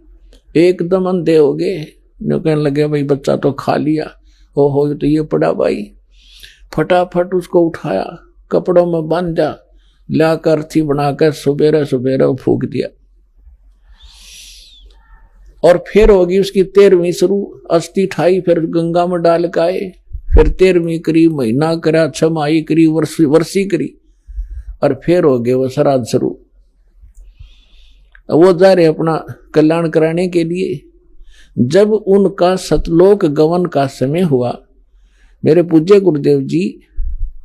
एकदम अंधे हो गए। कहने लगे भाई बच्चा तो खा लिया, हो तो ये पड़ा भाई। फटाफट उसको उठाया, कपड़ों में बांधा, लाकर अर्थी बनाकर सुबेरे सुबेरे फूक दिया। और फिर होगी उसकी 13वीं शुरू, अस्थि ठाई, फिर गंगा में डाल के आए, फिर 13वीं करी, महीना करा, 6 माही करी, वर्षी करी, और फिर हो गए वो श्राद्ध शुरू। वो जा रहे अपना कल्याण कराने के लिए। जब उनका सतलोक गमन का समय हुआ, मेरे पूज्य गुरुदेव जी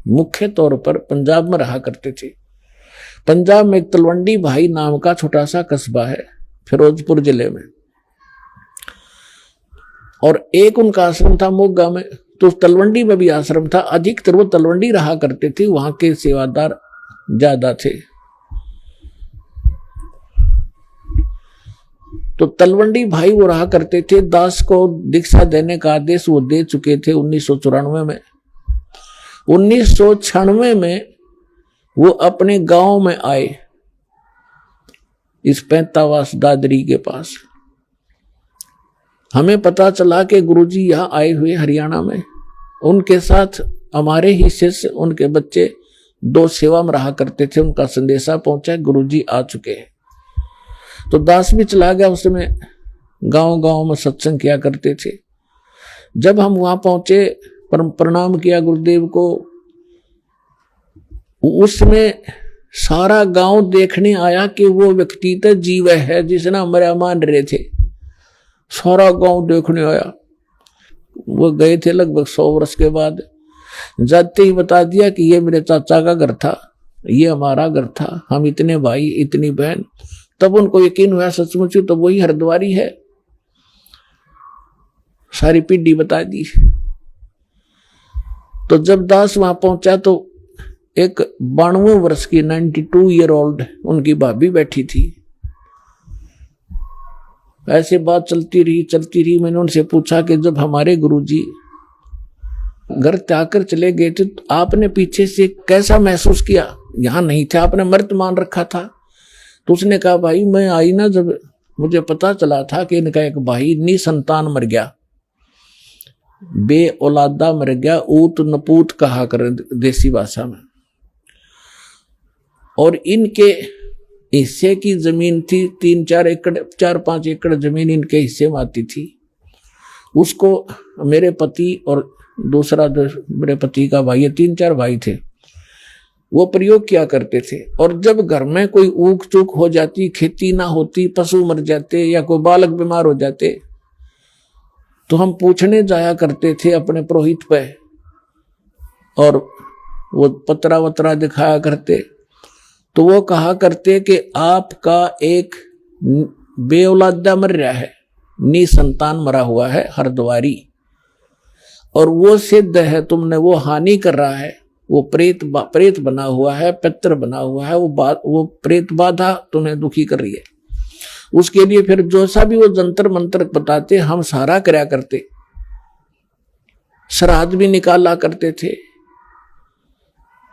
मुख्य तौर पर पंजाब में रहा करते थे। पंजाब में एक तलवंडी भाई नाम का छोटा सा कस्बा है, फिरोजपुर जिले में, और एक उनका आश्रम था मोगा में। तो तलवंडी में भी आश्रम था, अधिकतर वो तलवंडी रहा करते थे, वहां के सेवादार ज्यादा थे। तो तलवंडी भाई वो रहा करते थे। दास को दीक्षा देने का आदेश वो दे चुके थे 1994 में। 1996 में वो अपने गांव में आए, इस पैंतावास दादरी के पास। हमें पता चला कि गुरुजी यहाँ आए हुए हरियाणा में। उनके साथ हमारे ही शिष्य, उनके बच्चे 2 सेवा में रहा करते थे। उनका संदेशा पहुंचा, गुरुजी आ चुके हैं। तो दास भी चला गया, उस समय गांव गांव में सत्संग किया करते थे। जब हम वहां पहुंचे, प्रणाम किया गुरुदेव को, उसमें सारा गांव देखने आया कि वो व्यक्ति तो जीव है जिसने हमारे मान रहे थे। सारा गांव देखने आया। वो गए थे लगभग 100 वर्ष के बाद। जाते ही बता दिया कि ये मेरे चाचा का घर था, ये हमारा घर था, हम इतने भाई इतनी बहन। तब उनको यकीन हुआ सचमुच तो वही हरिद्वारी है। सारी पीढ़ी बता दी। तो जब दास वहां पहुंचा तो एक 92 वर्ष की 92 ईयर ओल्ड उनकी भाभी बैठी थी। ऐसे बात चलती रही। मैंने उनसे पूछा कि जब हमारे गुरुजी घर त्याग कर चले गए थे तो आपने पीछे से कैसा महसूस किया? यहां नहीं थे, आपने मृत मान रखा था। तो उसने कहा भाई मैं आई ना, जब मुझे पता चला था कि इनका एक भाई निसंतान मर गया, बे औलादा मर गया, ऊत नपूत कहा कर देसी भाषा में। और इनके हिस्से की जमीन थी 3-4 एकड़, 4-5 एकड़ जमीन इनके हिस्से में आती थी। उसको मेरे पति और दूसरा मेरे पति का भाई, 3-4 भाई थे, वो प्रयोग किया करते थे। और जब घर में कोई ऊक चूक हो जाती, खेती ना होती, पशु मर जाते या कोई बालक बीमार हो जाते, तो हम पूछने जाया करते थे अपने पुरोहित पे, और वो पतरा वतरा दिखाया करते। तो वो कहा करते कि आपका एक बेऔलादा मर रहा है, निसंतान मरा हुआ है हरद्वारी, और वो सिद्ध है तुमने वो हानि कर रहा है, वो प्रेत बना हुआ है, पितर बना हुआ है, वो प्रेत बाधा तुम्हें दुखी कर रही है। उसके लिए फिर जो सा भी वो जंतर मंत्र बताते हम सारा कराया करते, श्राद्ध भी निकाला करते थे।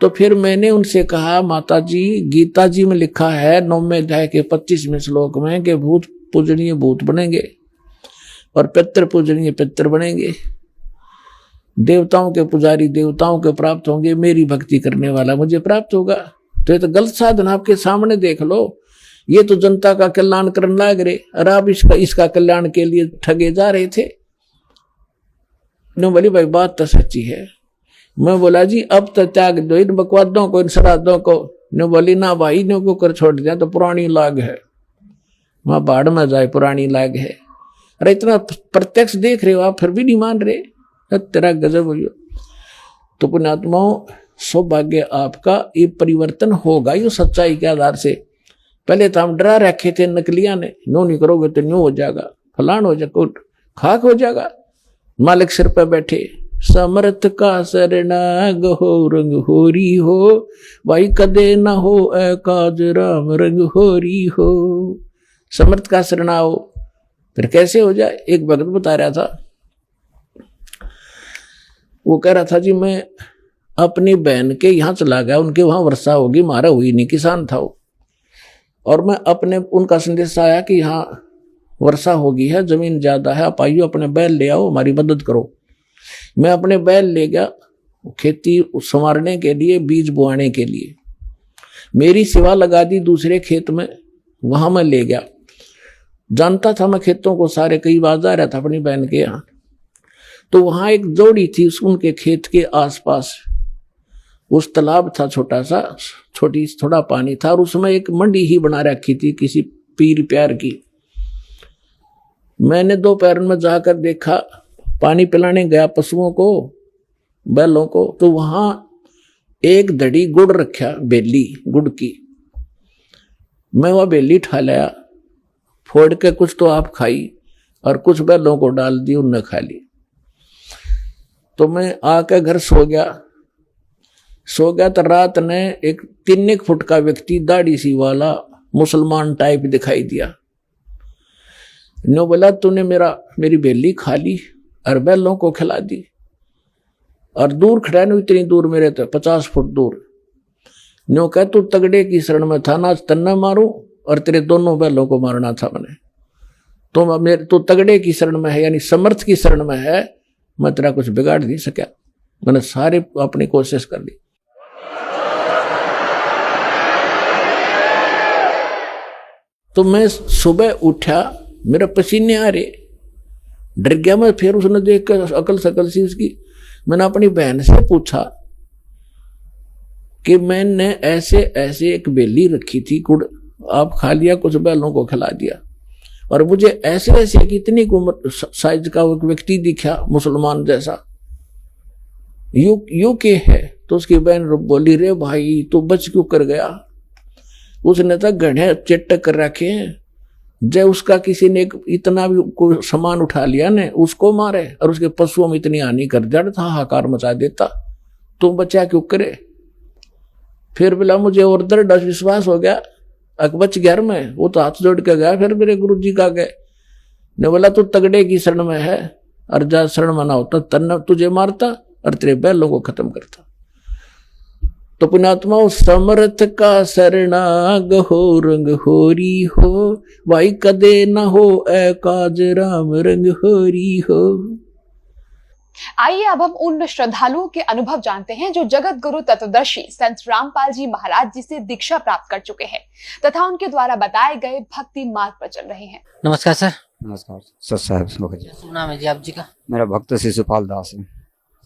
तो फिर मैंने उनसे कहा माता जी, गीता जी में लिखा है 9वें अध्याय के 25वें श्लोक में कि भूत पूजनीय भूत बनेंगे और पितर पूजनीय पितर बनेंगे, देवताओं के पुजारी देवताओं के प्राप्त होंगे, मेरी भक्ति करने वाला मुझे प्राप्त होगा। तो ये तो गलत साधन आपके सामने देख लो, ये तो जनता का कल्याण करने लग रहे और आप इसका कल्याण के लिए ठगे जा रहे थे। बोली भाई बात तो सच्ची है। मैं बोला जी अब तो त्याग दो इन बकवादों को, इन श्राद्धों को। ने बोली ना भाई, ने को कर छोड़ दिया तो पुरानी लाग है, वहां बाढ़ में जाए पुरानी लाग है। अरे इतना प्रत्यक्ष देख रहे हो आप, फिर भी नहीं मान रहे, तेरा गजब हो। तो पुण्यात्माओं, सौभाग्य आपका, ये परिवर्तन होगा ये सच्चाई के आधार से। पहले तो हम डरा रखे थे नकलिया ने, नो नहीं करोगे तो न्यू हो जाएगा, फलान हो जाएगा, खाक हो जाएगा। मालिक सिर पर बैठे, समर्थ का शरणाग हो रंग होरी हो, भाई कदे ना हो काज राम रंग होरी हो। समर्थ का शरणा हो, फिर कैसे हो जाए। एक भगत बता रहा था, वो कह रहा था जी मैं अपनी बहन के यहाँ चला गया, उनके वहां वर्षा होगी, मारा हुई नहीं, किसान था वो। और मैं अपने उनका संदेश आया कि यहाँ वर्षा होगी है, जमीन ज्यादा है, आप आइयो अपने बैल ले आओ, हमारी मदद करो। मैं अपने बैल ले गया खेती संवारने के लिए, बीज बोआने के लिए। मेरी सेवा लगा दी दूसरे खेत में, वहां मैं ले गया। जानता था मैं खेतों को सारे, कई बार जा रहा था अपनी बहन के यहाँ। तो वहां एक जोड़ी थी, उनके खेत के आसपास उस तालाब था छोटा सा, थोड़ा पानी था, और उसमें एक मंडी ही बना रखी थी किसी पीर प्यार की। मैंने दोपहर में जाकर देखा, पानी पिलाने गया पशुओं को, बैलों को, तो वहां एक धड़ी गुड़ रखा, बेली गुड़ की। मैं वह बेली ठा लाया, फोड़ के कुछ तो आप खाई और कुछ बैलों को डाल दी, उनने खा ली। तो मैं आकर घर सो गया तो रात ने एक 3 फुट का व्यक्ति, दाढ़ी सी वाला, मुसलमान टाइप दिखाई दिया। नो बोला, तूने मेरी बेली खा ली और बैलों को खिला दी, और दूर खड़ा नो, इतनी दूर मेरे तो 50 फुट दूर। नो कह, तू तगड़े की शरण में था ना, तन्ना मारूं और तेरे दोनों बैलों को मारना था मैंने। तू तगड़े की शरण में है, यानी समर्थ की शरण में है, मैं तेरा कुछ बिगाड़ नहीं सका। मैंने सारे अपनी कोशिश कर ली। तो मैं सुबह उठा, मेरा पसीने आ रहे, डर गया मैं। फिर उसने देख कर अकल सकल सी उसकी, मैंने अपनी बहन से पूछा कि मैंने ऐसे ऐसे एक बेली रखी थी गुड़, आप खा लिया, कुछ बैलों को खिला दिया, और मुझे ऐसे ऐसे कितनी उम्र साइज का एक व्यक्ति दिखा, मुसलमान जैसा, यू के है। तो उसकी बहन बोली, रे भाई तू बच क्यों कर गया, उसने तो गढ़े चेटक कर रखे हैं, जब उसका किसी ने इतना भी कोई सामान उठा लिया ने, उसको मारे और उसके पशुओं में इतनी हानि कर दिया था, हाहाकार मचा देता, तुम बचा क्यों करे। फिर बोला, मुझे और दृढ़ विश्वास हो गया, बच गया मैं। वो तो हाथ जोड़ के गया, फिर मेरे गुरु जी का गए ने बोला, तू तगड़े की शरण में है, और जा शरण में ना होता तन्ना तुझे मारता और तेरे बैलों को खत्म करता। तो पुण्यात्मा, समर्थ का शरणाग हो, रंग होरी हो, भाई कदे न हो ए काज, राम रंग होरी हो। आइए अब हम उन श्रद्धालुओं के अनुभव जानते हैं जो जगत गुरु तत्वदर्शी संत रामपाल जी महाराज जी से दीक्षा प्राप्त कर चुके हैं तथा उनके द्वारा बताए गए भक्ति मार्ग पर चल रहे हैं। नमस्कार सर। नमस्कार सर साहब। शुभ नाम है जी आप जी का? मेरा भक्त शिशुपाल दास है।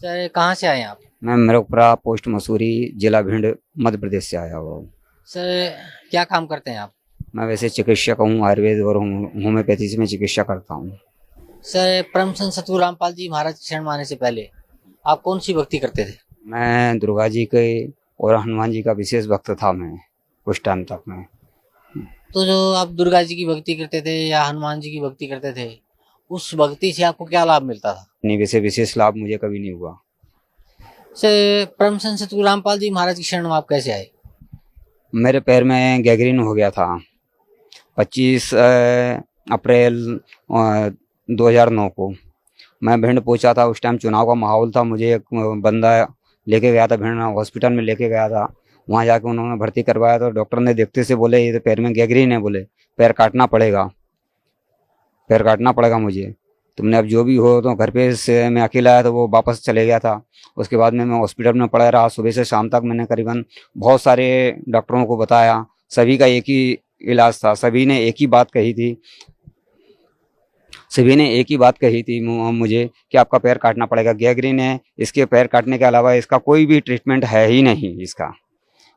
सर कहाँ से आए आप? मैं मेरकपुरा पोस्ट मसूरी, जिला भिंड, मध्य प्रदेश से आया हुआ हूँ। सर क्या काम करते हैं आप? मैं वैसे चिकित्सक हूँ, आयुर्वेद और होम्योपैथी से मैं चिकित्सा करता हूँ। सर परम संत सतगुरु रामपाल जी महाराज की शरण में आने से पहले आप कौन सी भक्ति करते थे? मैं दुर्गा जी के और हनुमान जी का विशेष भक्त था मैं कुछ टाइम तक मैं। तो जो आप दुर्गा जी की भक्ति करते थे या हनुमान जी की भक्ति करते थे, उस भक्ति से आपको क्या लाभ मिलता था? नहीं, वैसे विशेष लाभ मुझे कभी नहीं हुआ। सर परम संत सतगुरु रामपाल जी महाराज की शरण में आप कैसे आए? मेरे पैर में गैंग्रीन हो गया था 25 अप्रैल 2009 को। मैं भिंड पहुंचा था, उस टाइम चुनाव का माहौल था। मुझे एक बंदा लेके गया था, भिंड हॉस्पिटल में लेके गया था। वहाँ जाके उन्होंने भर्ती करवाया, तो डॉक्टर ने देखते से बोले ये तो पैर में गैंग्रीन है, बोले पैर काटना पड़ेगा मुझे। तुमने अब जो भी हो, तो घर पे से मैं अकेला आया तो वो वापस चले गया था। उसके बाद में मैं हॉस्पिटल में पड़ा रहा, सुबह से शाम तक मैंने करीबन बहुत सारे डॉक्टरों को बताया, सभी का एक ही इलाज था। सभी ने एक ही बात कही थी मुझे कि आपका पैर काटना पड़ेगा, गैंग्रीन है, इसके पैर काटने के अलावा इसका कोई भी ट्रीटमेंट है ही नहीं इसका।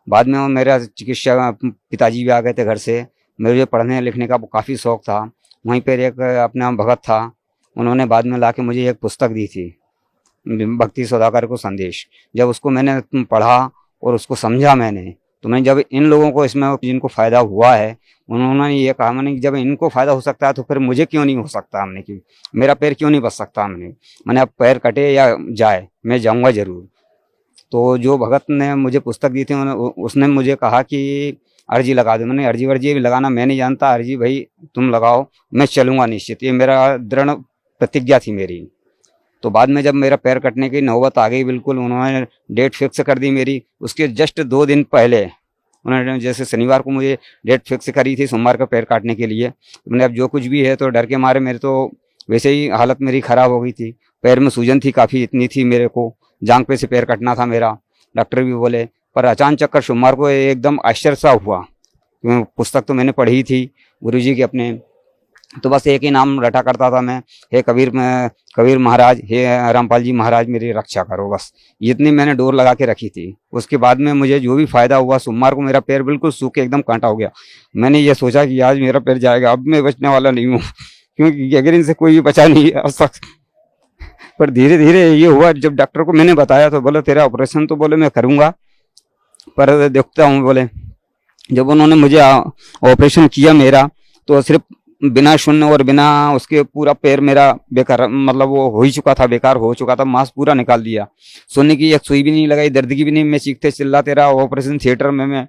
बाद में मेरा चिकित्सा पिताजी भी आ गए थे घर से। मुझे पढ़ने लिखने का काफ़ी शौक था। वहीं पर एक अपना भगत था, उन्होंने बाद में लाके मुझे एक पुस्तक दी थी, भक्ति सौदागर को संदेश। जब उसको मैंने पढ़ा और उसको समझा मैंने, तो मैं जब इन लोगों को इसमें जिनको फ़ायदा हुआ है, उन्होंने ये कहा मैंने जब इनको फ़ायदा हो सकता है तो फिर मुझे क्यों नहीं हो सकता, हमने कि मेरा पैर क्यों नहीं बच सकता। मैंने अब पैर कटे या जाए, मैं जाऊँगा ज़रूर। तो जो भगत ने मुझे पुस्तक दी थी, उसने मुझे कहा कि अर्जी लगा दो। मैंने अर्जी वर्जी भी लगाना मैं नहीं जानता, अर्जी भाई तुम लगाओ, मैं चलूँगा निश्चित, ये मेरा दृढ़ प्रतिज्ञा थी मेरी। तो बाद में जब मेरा पैर कटने की नौबत आ गई, बिल्कुल उन्होंने डेट फिक्स कर दी मेरी। उसके जस्ट 2 दिन पहले उन्होंने, जैसे शनिवार को मुझे डेट फिक्स करी थी सोमवार का पैर काटने के लिए, मैंने अब जो कुछ भी है, तो डर के मारे मेरे तो वैसे ही हालत मेरी ख़राब हो गई थी। पैर में सूजन थी काफ़ी, इतनी थी मेरे को, जांग पे से पैर कटना था मेरा, डॉक्टर भी बोले। पर अचानक कर सोमवार को एकदम आश्चर्य सा हुआ। पुस्तक तो मैंने पढ़ी थी गुरुजी के अपने, तो बस एक ही नाम रटा करता था मैं, हे कबीर महाराज, हे रामपाल जी महाराज मेरी रक्षा करो, बस इतनी मैंने डोर लगा के रखी थी। उसके बाद में मुझे जो भी फायदा हुआ, सोमवार को मेरा पैर बिल्कुल सूख के एकदम कांटा हो गया। मैंने ये सोचा कि आज मेरा पैर जाएगा, अब मैं बचने वाला नहीं हूँ, क्योंकि गैंग्रीन से कोई भी बचा नहीं है अब तक। पर धीरे धीरे ये हुआ, जब डॉक्टर को मैंने बताया तो बोले तेरा ऑपरेशन तो बोले मैं करूँगा, पर देखता हूँ बोले। जब उन्होंने मुझे ऑपरेशन किया मेरा, तो सिर्फ बिना शून्य और बिना उसके पूरा पैर मेरा बेकार, मतलब वो हो ही चुका था, बेकार हो चुका था, मांस पूरा निकाल दिया। सोने की एक सुई भी नहीं लगाई, दर्द की भी नहीं, मैं चीखते चिल्लाते रहा ऑपरेशन थिएटर में मैं।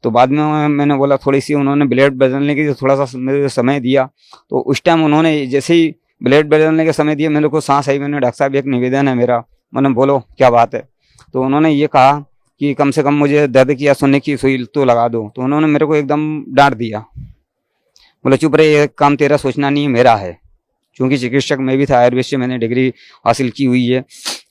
तो बाद में मैंने बोला थोड़ी सी, उन्होंने ब्लेड बदलने की थोड़ा सा मेरे समय दिया। तो उस टाइम उन्होंने जैसे ही ब्लेड बदलने का समय दिया, मेरे को सांस आई। मैंने डॉक्टर साहब एक निवेदन है मेरा, मैंने बोलो क्या बात है। तो उन्होंने ये कहा कि कम से कम मुझे दर्द की या सोने की सुई तो लगा दो। तो उन्होंने मेरे को एकदम डांट दिया, बोले चुप रहे, ये काम तेरा सोचना नहीं मेरा है। क्योंकि चिकित्सक मैं भी था, आयुर्वेद से मैंने डिग्री हासिल की हुई है।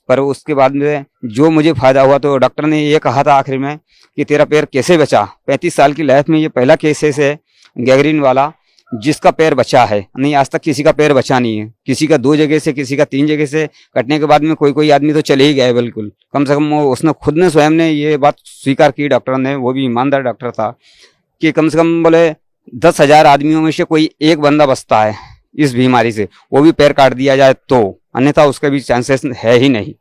पर उसके बाद में जो मुझे फायदा हुआ, तो डॉक्टर ने ये कहा था आखिर में कि तेरा पैर कैसे बचा। 35 साल की लाइफ में ये पहला केसेस है गैंग्रीन वाला जिसका पैर बचा है, नहीं आज तक किसी का पैर बचा नहीं है। किसी का 2 जगह से, किसी का 3 जगह से कटने के बाद में कोई आदमी तो चले ही गए बिल्कुल। कम से कम उसने खुद ने स्वयं ने ये बात स्वीकार की, डॉक्टर ने, वो भी ईमानदार डॉक्टर था, कि कम से कम बोले 10,000 आदमियों में से कोई एक बंदा बचता है इस बीमारी से, वो भी पैर काट दिया जाए तो, अन्यथा उसका भी चांसेस है ही नहीं।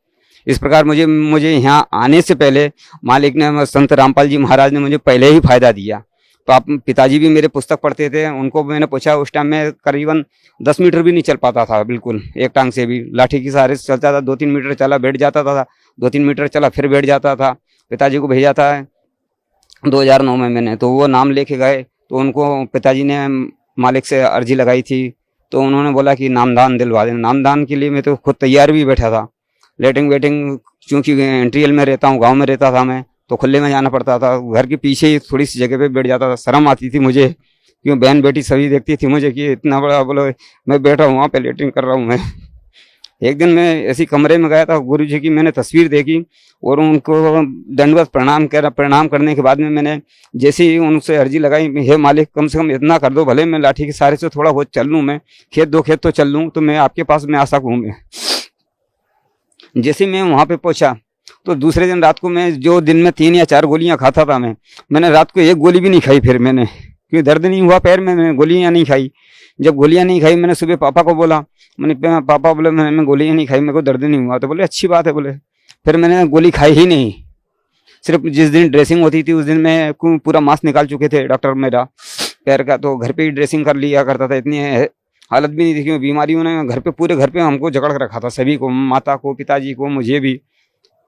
इस प्रकार मुझे यहाँ आने से पहले मालिक ने, संत रामपाल जी महाराज ने मुझे पहले ही फायदा दिया। तो आप पिताजी भी मेरे पुस्तक पढ़ते थे, उनको मैंने पूछा, उस टाइम में करीबन 10 मीटर भी नहीं चल पाता था बिल्कुल, एक टांग से भी, लाठी की सहारे से चलता था। 2-3 मीटर चला बैठ जाता था, 2-3 मीटर चला फिर बैठ जाता था। पिताजी को भेजा था 2009 में मैंने, तो वो नाम लेके गए। तो उनको पिताजी ने मालिक से अर्जी लगाई थी, तो उन्होंने बोला कि नामदान दिलवा देना। नामदान के लिए मैं तो खुद तैयार भी बैठा था। लेटिंग वेटिंग, क्योंकि इंटीरियल में रहता हूँ, गांव में रहता था मैं, तो खुले में जाना पड़ता था। घर के पीछे ही थोड़ी सी जगह पे बैठ जाता था। शर्म आती थी मुझे, क्यों बहन बेटी सभी देखती थी मुझे कि इतना बड़ा, बोलो मैं बैठा हूँ वहाँ पे लेटिंग कर रहा हूँ मैं। एक दिन मैं ऐसी कमरे में गया था, गुरु जी की मैंने तस्वीर देखी और उनको दंडवत प्रणाम करने के बाद में मैंने जैसे ही उनसे अर्जी लगाई, हे मालिक कम से कम इतना कर दो, भले मैं लाठी के सहारे से थोड़ा बहुत चल लूँ, मैं खेत 2 खेत तो चल लूँ, तो मैं आपके पास में आ सकूँ मैं। जैसे मैं वहाँ पे पहुँचा, तो दूसरे दिन रात को मैं, जो दिन में 3 या 4 गोलियाँ खाता था मैंने रात को 1 गोली भी नहीं खाई। फिर मैंने, क्योंकि दर्द नहीं हुआ पैर में, मैंने गोलियाँ नहीं खाई। जब गोलियाँ नहीं खाई, मैंने सुबह पापा को बोला, मैंने पापा बोले मैंने गोलियाँ नहीं खाई, मेरे को दर्द नहीं हुआ। तो बोले अच्छी बात है बोले। फिर मैंने गोली खाई ही नहीं। सिर्फ जिस दिन ड्रेसिंग होती थी उस दिन मैं पूरा मांस निकाल चुके थे डॉक्टर मेरा पैर का, तो घर पे ही ड्रेसिंग कर लिया करता था। इतनी हालत भी नहीं थी, क्योंकि बीमारियों ने घर पे, पूरे घर पे हमको जकड़ कर रखा था, सभी को, माता को, पिताजी को, मुझे भी।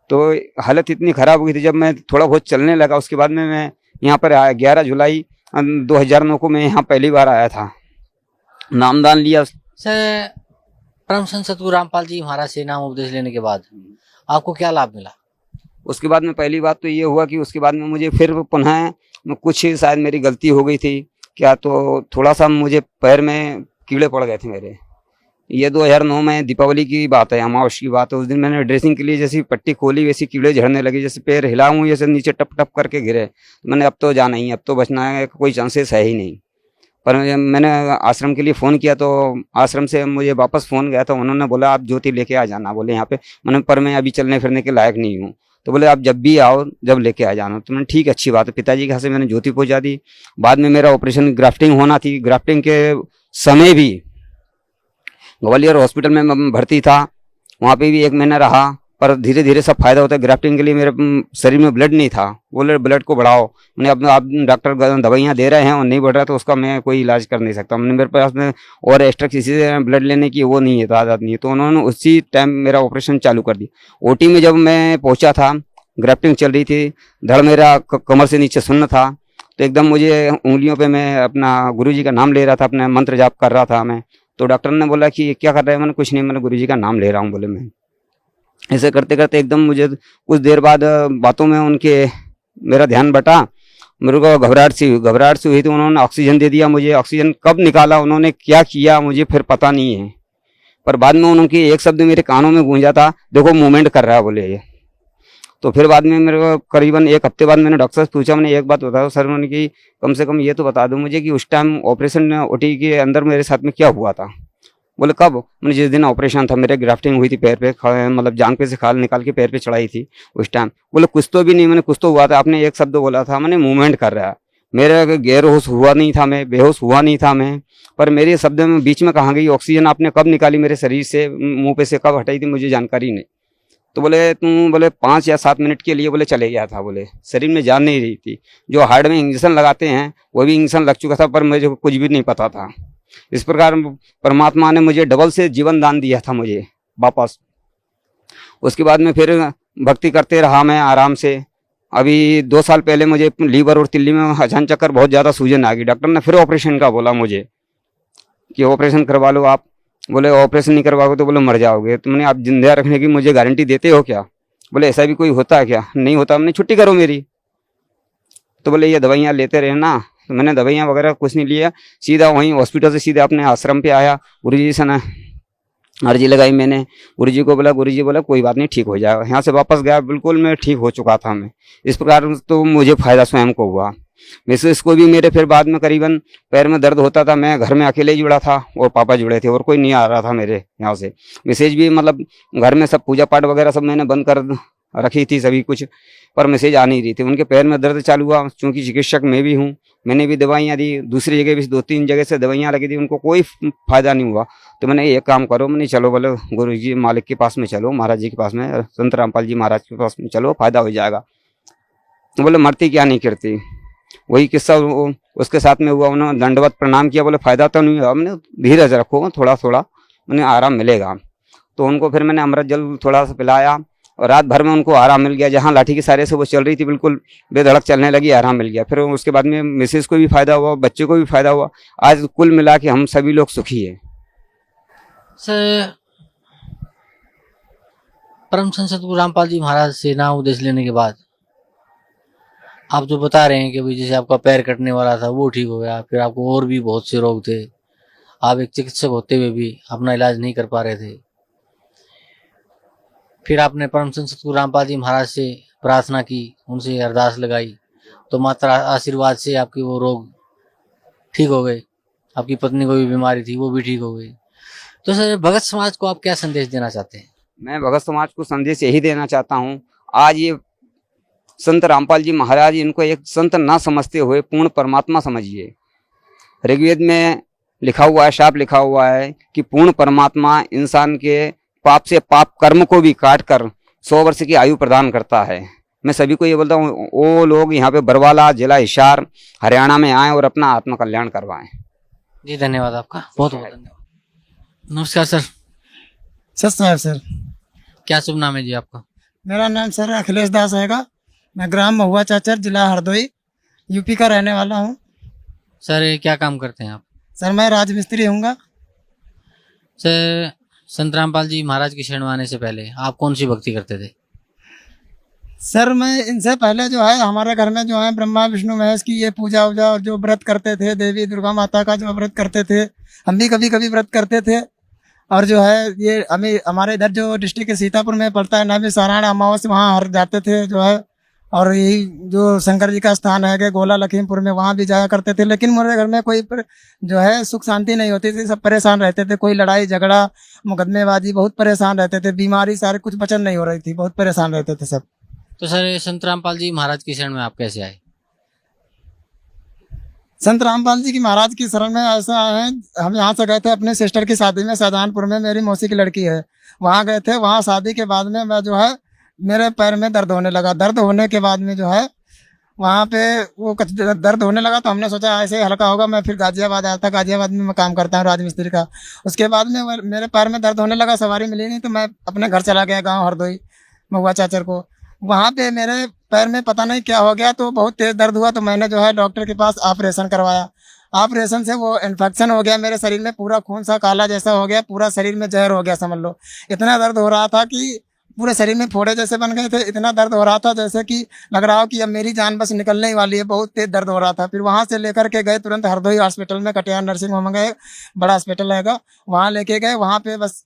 तो हालत इतनी ख़राब हो गई थी। जब मैं थोड़ा बहुत चलने लगा, उसके बाद में मैं यहाँ पर आया। 11 जुलाई 2009 को मैं यहाँ पहली बार आया था, नामदान लिया। सर, परम संत सतगुरु रामपाल जी महाराज से नाम उपदेश लेने के बाद आपको क्या लाभ मिला? उसके बाद में पहली बात तो ये हुआ कि उसके बाद में मुझे फिर पुनः कुछ शायद मेरी गलती हो गई थी क्या, तो थोड़ा सा मुझे पैर में कीड़े पड़ गए थे मेरे। ये 2009 में दीपावली की बात है, अमावस की बात है। उस दिन मैंने ड्रेसिंग के लिए जैसी पट्टी खोली, वैसी कीड़े झड़ने लगे, जैसे पैर हिलाऊं जैसे नीचे टप टप करके गिरे। मैंने अब तो जाना ही, अब तो बचना है, कोई चांसेस है ही नहीं। पर मैंने आश्रम के लिए फ़ोन किया, तो आश्रम से मुझे वापस फ़ोन गया, तो उन्होंने बोला आप ज्योति लेके आ जाना, बोले यहाँ पे। मैंने पर मैं अभी चलने फिरने के लायक नहीं हूँ, तो बोले आप जब भी आओ, जब लेके आ जाना। तो मैंने ठीक, अच्छी बात है। पिताजी के यहाँ से मैंने ज्योति पहुँचा दी। बाद में मेरा ऑपरेशन, ग्राफ्टिंग होना थी। ग्राफ्टिंग के समय भी ग्वालियर हॉस्पिटल में मैं भर्ती था, वहाँ पे भी 1 महीना रहा। पर धीरे धीरे सब फायदा होता है। ग्राफ्टिंग के लिए मेरे शरीर में ब्लड नहीं था, बोले ब्लड को बढ़ाओ। मैंने अब आप डॉक्टर दवाइयाँ दे रहे हैं और नहीं बढ़ रहा, तो उसका मैं कोई इलाज कर नहीं सकता। मैंने, मेरे पास में और एक्स्ट्रा किसी से ब्लड लेने की वो नहीं है, तादाद नहीं है। तो उन्होंने उसी टाइम मेरा ऑपरेशन चालू कर दिया। ओटी में जब मैं पहुँचा था, ग्राफ्टिंग चल रही थी, धड़ मेरा कमर से नीचे सुन्न था, तो एकदम मुझे उंगलियों पे मैं अपना गुरुजी का नाम ले रहा था, अपना मंत्र जाप कर रहा था मैं। तो डॉक्टर ने बोला कि क्या कर रहे हैं, मैंने कुछ नहीं, मैंने गुरुजी का नाम ले रहा हूँ बोले मैं। ऐसे करते करते एकदम मुझे कुछ देर बाद बातों में उनके मेरा ध्यान बटा, मेरे को घबराहट सी हुई तो उन्होंने ऑक्सीजन दे दिया मुझे। ऑक्सीजन कब निकाला उन्होंने, क्या किया, मुझे फिर पता नहीं है, पर बाद में उनकी एक शब्द मेरे कानों में गूंजा था, देखो मूवमेंट कर रहा है बोले ये। तो फिर बाद में मेरे को करीबन एक हफ्ते बाद मैंने डॉक्टर से पूछा, मैंने एक बात बताओ सर, मैंने कि कम से कम ये तो बता दो मुझे कि उस टाइम ऑपरेशन ओटी के अंदर मेरे साथ में क्या हुआ था। बोले कब, मैंने जिस दिन ऑपरेशन था, मेरे ग्राफ्टिंग हुई थी पैर पे, मतलब जांग पे से खाल निकाल के पैर पे चढ़ाई थी उस टाइम। बोले कुछ तो भी नहीं, मैंने कुछ तो हुआ था, आपने एक शब्द बोला था, मैंने मूवमेंट कर रहा है। मेरे गैर होश हुआ नहीं था, मैं बेहोश हुआ नहीं था मैं, पर मेरे शब्द में बीच में कहाँ गई ऑक्सीजन, आपने कब निकाली मेरे शरीर से, मुंह पे से कब हटाई थी, मुझे जानकारी नहीं। तो बोले तुम बोले 5 या 7 मिनट के लिए बोले चले गया था, बोले शरीर में जान नहीं रही थी। जो हार्ट में इंजेक्शन लगाते हैं वो भी इंजेक्शन लग चुका था, पर मुझे कुछ भी नहीं पता था। इस प्रकार परमात्मा ने मुझे डबल से जीवन दान दिया था मुझे वापस। उसके बाद में फिर भक्ति करते रहा मैं आराम से। अभी 2 साल पहले मुझे लीवर और तिल्ली में अचानक चक्कर बहुत ज़्यादा सूजन आ गई। डॉक्टर ने फिर ऑपरेशन का बोला मुझे कि ऑपरेशन करवा लो आप। बोले ऑपरेशन नहीं करवाओगे तो बोले मर जाओगे। तो मैंने आप जिंदा रखने की मुझे गारंटी देते हो क्या? बोले ऐसा भी कोई होता है क्या? नहीं होता। मैंने छुट्टी करो मेरी। तो बोले ये दवाइयाँ लेते रहना। तो मैंने दवाइयाँ वगैरह कुछ नहीं लिया, सीधा वहीं हॉस्पिटल से सीधा अपने आश्रम पे आया। गुरुजी से ना अर्जी लगाई मैंने, गुरुजी को बोला, गुरुजी बोला कोई बात नहीं, ठीक हो जाएगा। यहाँ से वापस गया, बिल्कुल मैं ठीक हो चुका था मैं। इस प्रकार तो मुझे फायदा स्वयं को हुआ। मिसेस को भी मेरे फिर बाद में करीबन पैर में दर्द होता था, मैं घर में अकेले ही जुड़ा था और पापा जुड़े थे और कोई नहीं आ रहा था मेरे यहाँ से। मिसेज भी मतलब घर में सब पूजा पाठ वगैरह सब मैंने बंद कर रखी थी सभी कुछ, पर मैसेज आ नहीं रही थी। उनके पैर में दर्द चालू हुआ, चूँकि चिकित्सक मैं भी हूँ, मैंने भी दवाइयाँ दी, दूसरी जगह भी 2-3 जगह से दवाइयाँ लगी थी, उनको कोई फायदा नहीं हुआ। तो मैंने एक काम करो, मैंने चलो बोले गुरु जी मालिक के पास में चलो, महाराज जी के पास में, संत रामपाल जी महाराज के पास में चलो, फायदा हो जाएगा। तो बोले मरती क्या नहीं करती। वही किस्सा उसके साथ में हुआ। उन्होंने दंडवत प्रणाम किया, बोले फायदा तो नहीं हुआ। हमने धीरज रखो, थोड़ा थोड़ा मैंने आराम मिलेगा। तो उनको फिर मैंने अमृत जल थोड़ा सा पिलाया और रात भर में उनको आराम मिल गया। जहाँ लाठी के सारे से वो चल रही थी बिल्कुल बेधड़क चलने लगी, आराम मिल गया। फिर उसके बाद में मिसेज को भी फायदा हुआ, बच्चे को भी फायदा हुआ। आज कुल मिला के हम सभी लोग सुखी हैं। सर, परम संत सतगुरु रामपाल जी महाराज से नाम उपदेश लेने के बाद आप जो बता रहे हैं कि भाई जैसे आपका पैर कटने वाला था वो ठीक हो गया, फिर आपको और भी बहुत से रोग थे, आप एक चिकित्सक होते हुए भी अपना इलाज नहीं कर पा रहे थे, फिर आपने परम संत सतगुरु रामपाल जी महाराज से प्रार्थना की, उनसे अरदास लगाई, तो माता आशीर्वाद से आपके वो रोग ठीक हो गए। आपकी पत्नी को भी बीमारी थी, वो भी ठीक हो गई। तो सर, भगत समाज को आप क्या संदेश देना चाहते हैं? मैं भगत समाज को संदेश यही देना चाहता हूँ, आज ये संत रामपाल जी महाराज, इनको एक संत ना समझते हुए पूर्ण परमात्मा समझिए। ऋग्वेद में लिखा हुआ है, शाप लिखा हुआ है कि पूर्ण परमात्मा इंसान के पाप से पाप कर्म को भी काट कर 100 वर्ष की आयु प्रदान करता है। मैं सभी को ये बोलता हूँ, वो लोग यहाँ पे बरवाला जिला हिसार हरियाणा में आए और अपना आत्म कल्याण करवाएं। जी धन्यवाद आपका, बहुत बहुत धन्यवाद। नमस्कार सर। सर साहब, सर क्या शुभ नाम है जी आपका? मेरा नाम सर अखिलेश दास हैगा। मैं ग्राम महुआ चाचर, जिला हरदोई, यूपी का रहने वाला हूँ। सर ये क्या काम करते हैं आप? सर मैं राजमिस्त्री हूँगा। सर, संत रामपाल जी महाराज की शरण में आने से पहले आप कौन सी भक्ति करते थे? सर मैं इनसे पहले जो है हमारे घर में जो है ब्रह्मा विष्णु महेश की ये पूजा वूजा और जो व्रत करते थे, देवी दुर्गा माता का जो व्रत करते थे, हम भी कभी कभी व्रत करते थे। और जो है ये हमारे इधर जो डिस्ट्रिक्ट के सीतापुर में पड़ता है नामी सारायण अमावस्या, वहाँ हर जाते थे जो है। और यही जो शंकर जी का स्थान है कि गोला लखीमपुर में, वहाँ भी जाया करते थे। लेकिन मेरे घर में कोई जो है सुख शांति नहीं होती थी, सब परेशान रहते थे। कोई लड़ाई झगड़ा मुकदमेबाजी, बहुत परेशान रहते थे। बीमारी सारे कुछ बचन नहीं हो रही थी, बहुत परेशान रहते थे सब। तो सर, संत रामपाल जी महाराज की शरण में आप कैसे आए? संत रामपाल जी की महाराज की शरण में ऐसा है, हम यहाँ से गए थे अपने सिस्टर की शादी में, शाहजहानपुर में मेरी मौसी की लड़की है, वहाँ गए थे। वहाँ शादी के बाद में मैं जो है मेरे पैर में दर्द होने लगा। दर्द होने के बाद में जो है वहाँ पे वो दर्द होने लगा, तो हमने सोचा ऐसे हल्का होगा। मैं फिर गाजियाबाद आया था, गाजियाबाद में मैं काम करता हूँ राजमिस्त्री का। उसके बाद में मेरे पैर में दर्द होने लगा, सवारी मिली नहीं, तो मैं अपने घर चला गया गाँव हरदोई महुआ चाचर को। वहाँ पे मेरे पैर में पता नहीं क्या हो गया, तो बहुत तेज दर्द हुआ। तो मैंने जो है डॉक्टर के पास ऑपरेशन करवाया। ऑपरेशन से वो इन्फेक्शन हो गया मेरे शरीर में, पूरा खून सा काला जैसा हो गया, पूरा शरीर में जहर हो गया समझ लो। इतना दर्द हो रहा था कि पूरे शरीर में फोड़े जैसे बन गए थे, इतना दर्द हो रहा था जैसे कि लग रहा हो कि अब मेरी जान बस निकलने ही वाली है, बहुत तेज दर्द हो रहा था। फिर वहाँ से लेकर के गए तुरंत हरदोई हॉस्पिटल में, कटिहार नर्सिंग होम गए, बड़ा हॉस्पिटल रहेगा, वहाँ लेके गए। वहाँ पे बस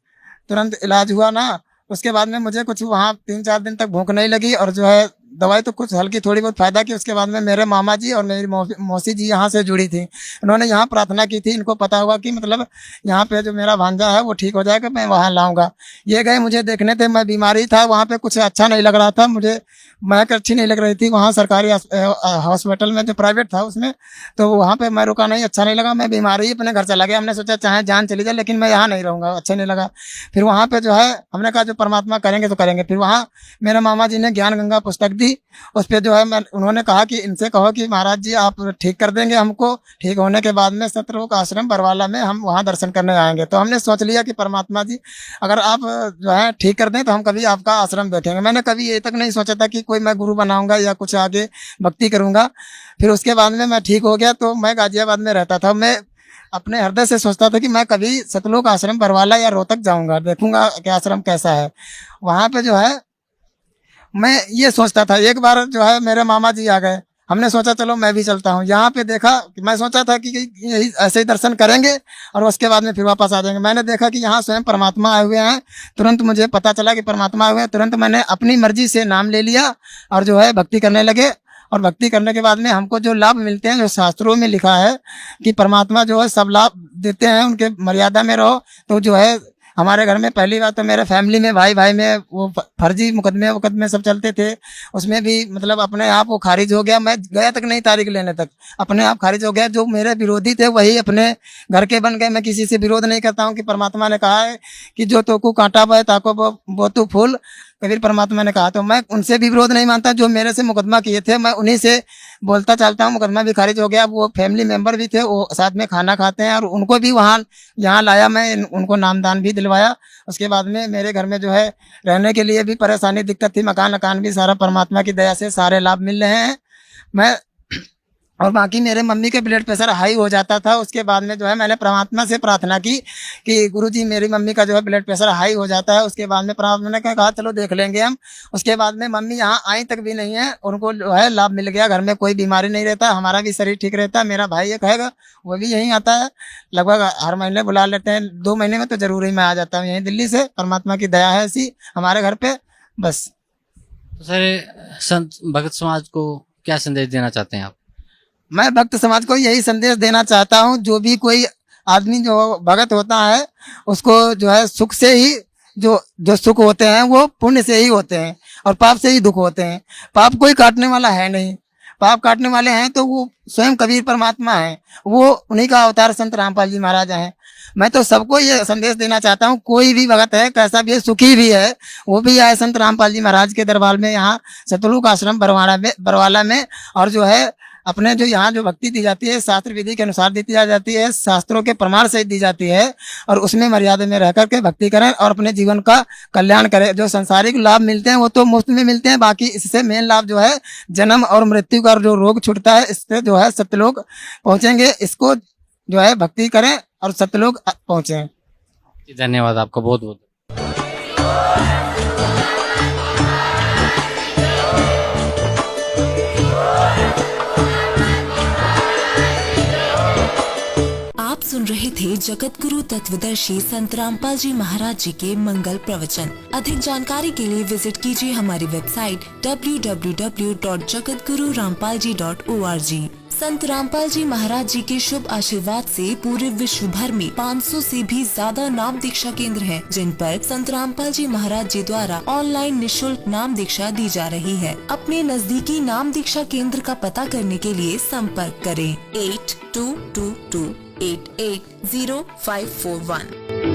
तुरंत इलाज हुआ ना, उसके बाद में मुझे कुछ वहाँ 3-4 दिन तक भूख नहीं लगी, और जो है दवाई तो कुछ हल्की थोड़ी बहुत फायदा की। उसके बाद में मेरे मामा जी और मेरी मौसी जी यहाँ से जुड़ी थी, उन्होंने यहाँ प्रार्थना की थी, इनको पता हुआ कि मतलब यहाँ पे जो मेरा भांजा है वो ठीक हो जाएगा, मैं वहाँ लाऊंगा। ये गए मुझे देखने थे, मैं बीमारी था, वहाँ पे कुछ अच्छा नहीं लग रहा था मुझे, महक अच्छी नहीं लग रही थी वहाँ सरकारी हॉस्पिटल में, जो प्राइवेट था उसमें, तो वहाँ पे मैं रुका नहीं, अच्छा नहीं लगा, मैं बीमारी ही अपने घर चला गया। हमने सोचा चाहे जान चली जाए लेकिन मैं यहाँ नहीं रहूँगा, अच्छा नहीं लगा। फिर वहाँ पे जो है हमने कहा जो परमात्मा करेंगे तो करेंगे। फिर वहाँ मेरे मामा जी ने ज्ञान गंगा पुस्तक दी, उस पर जो है उन्होंने कहा कि इनसे कहो कि महाराज जी आप ठीक कर देंगे हमको, ठीक होने के बाद में सतलोक आश्रम बरवाला में हम वहाँ दर्शन करने आएंगे। तो हमने सोच लिया कि परमात्मा जी अगर आप जो है ठीक कर दें तो हम कभी आपका आश्रम बैठेंगे। मैंने कभी ये तक नहीं सोचा था कि कोई मैं गुरु बनाऊंगा या कुछ आगे भक्ति करूंगा। फिर उसके बाद में मैं ठीक हो गया, तो मैं गाजियाबाद में रहता था, मैं अपने हृदय से सोचता था कि मैं कभी सतलोक आश्रम बरवाला या रोहतक जाऊंगा, देखूंगा कि आश्रम कैसा है। वहाँ पे जो है मैं ये सोचता था। एक बार जो है मेरे मामा जी आ गए, हमने सोचा चलो मैं भी चलता हूँ। यहाँ पे देखा, मैं सोचा था कि यही ऐसे ही दर्शन करेंगे और उसके बाद में फिर वापस आ जाएंगे। मैंने देखा कि यहाँ स्वयं परमात्मा आए हुए हैं, तुरंत मुझे पता चला कि परमात्मा आए हुए हैं, तुरंत मैंने अपनी मर्जी से नाम ले लिया और जो है भक्ति करने लगे। और भक्ति करने के बाद में हमको जो लाभ मिलते हैं, जो शास्त्रों में लिखा है कि परमात्मा जो है सब लाभ देते हैं, उनके मर्यादा में रहो। तो जो है हमारे घर में पहली बात तो मेरे फैमिली में भाई भाई में वो फर्जी मुकदमे सब चलते थे, उसमें भी मतलब अपने आप वो खारिज हो गया। मैं गया तक नहीं तारीख लेने तक, अपने आप खारिज हो गया। जो मेरे विरोधी थे वही अपने घर के बन गए। मैं किसी से विरोध नहीं करता हूँ कि परमात्मा ने कहा है कि जो तो को कांटा बहे ताको वो तू फूल, कबीर परमात्मा ने कहा। तो मैं उनसे भी विरोध नहीं मानता, जो मेरे से मुकदमा किए थे मैं उन्हीं से बोलता चलता हूँ। मुकदमा भी खारिज हो गया। वो फैमिली मेंबर भी थे, वो साथ में खाना खाते हैं, और उनको भी वहाँ यहाँ लाया, मैं उनको नामदान भी दिलवाया। उसके बाद में मेरे घर में जो है रहने के लिए भी परेशानी दिक्कत थी, मकान भी सारा परमात्मा की दया से सारे लाभ मिल रहे हैं। मैं और बाकी मेरे मम्मी के ब्लड प्रेशर हाई हो जाता था। उसके बाद में जो है मैंने परमात्मा से प्रार्थना की कि गुरुजी मेरी मम्मी का जो है ब्लड प्रेशर हाई हो जाता है। उसके बाद में परमात्मा ने कहा चलो देख लेंगे हम। उसके बाद में मम्मी यहाँ आई तक भी नहीं है, उनको जो है लाभ मिल गया, घर में कोई बीमारी नहीं रहता, हमारा भी शरीर ठीक रहता है। मेरा भाई एक है वो भी यहीं आता है, लगभग हर महीने बुला लेते हैं, 2 महीने में तो जरूर ही मैं आ जाता हूँ यहीं दिल्ली से। परमात्मा की दया है ऐसी हमारे घर पे बस। तो सर संत भगत समाज को क्या संदेश देना चाहते हैं आप? मैं भक्त समाज को यही संदेश देना चाहता हूँ, जो भी कोई आदमी जो भगत होता है उसको जो है सुख से ही जो सुख होते हैं वो पुण्य से ही होते हैं, और पाप से ही दुख होते हैं। पाप कोई काटने वाला है नहीं, पाप काटने वाले हैं तो वो स्वयं कबीर परमात्मा है, वो उन्हीं का अवतार संत रामपाल जी महाराज हैं। मैं तो सबको ये संदेश देना चाहता हूँ, कोई भी भगत है, कैसा भी है, सुखी भी है, वो भी आए संत रामपाल जी महाराज के दरबार में, यहाँ सतलुक आश्रम बरवाला में, और जो है अपने जो यहाँ जो भक्ति दी जाती है शास्त्र विधि के अनुसार दी जाती है, शास्त्रों के प्रमाण से दी जाती है, और उसमें मर्यादा में रह करके भक्ति करें और अपने जीवन का कल्याण करें। जो संसारिक लाभ मिलते हैं वो तो मुफ्त में मिलते हैं, बाकी इससे मेन लाभ जो है जन्म और मृत्यु का जो रोग छूटता है, इससे जो है सत्यलोक पहुंचेंगे। इसको जो है भक्ति करें और सत्यलोक पहुंचे। धन्यवाद आपका बहुत बहुत। आप सुन रहे थे जगत गुरु तत्वदर्शी संत रामपाल जी महाराज जी के मंगल प्रवचन। अधिक जानकारी के लिए विजिट कीजिए हमारी वेबसाइट www.jagatgururampalji.org। संत रामपाल जी महाराज जी के शुभ आशीर्वाद से पूरे विश्व भर में 500 से भी ज्यादा नाम दीक्षा केंद्र हैं, जिन पर संत रामपाल जी महाराज जी द्वारा ऑनलाइन निशुल्क नाम दीक्षा दी जा रही है। अपने नजदीकी नाम दीक्षा केंद्र का पता करने के लिए संपर्क करें 8222880541।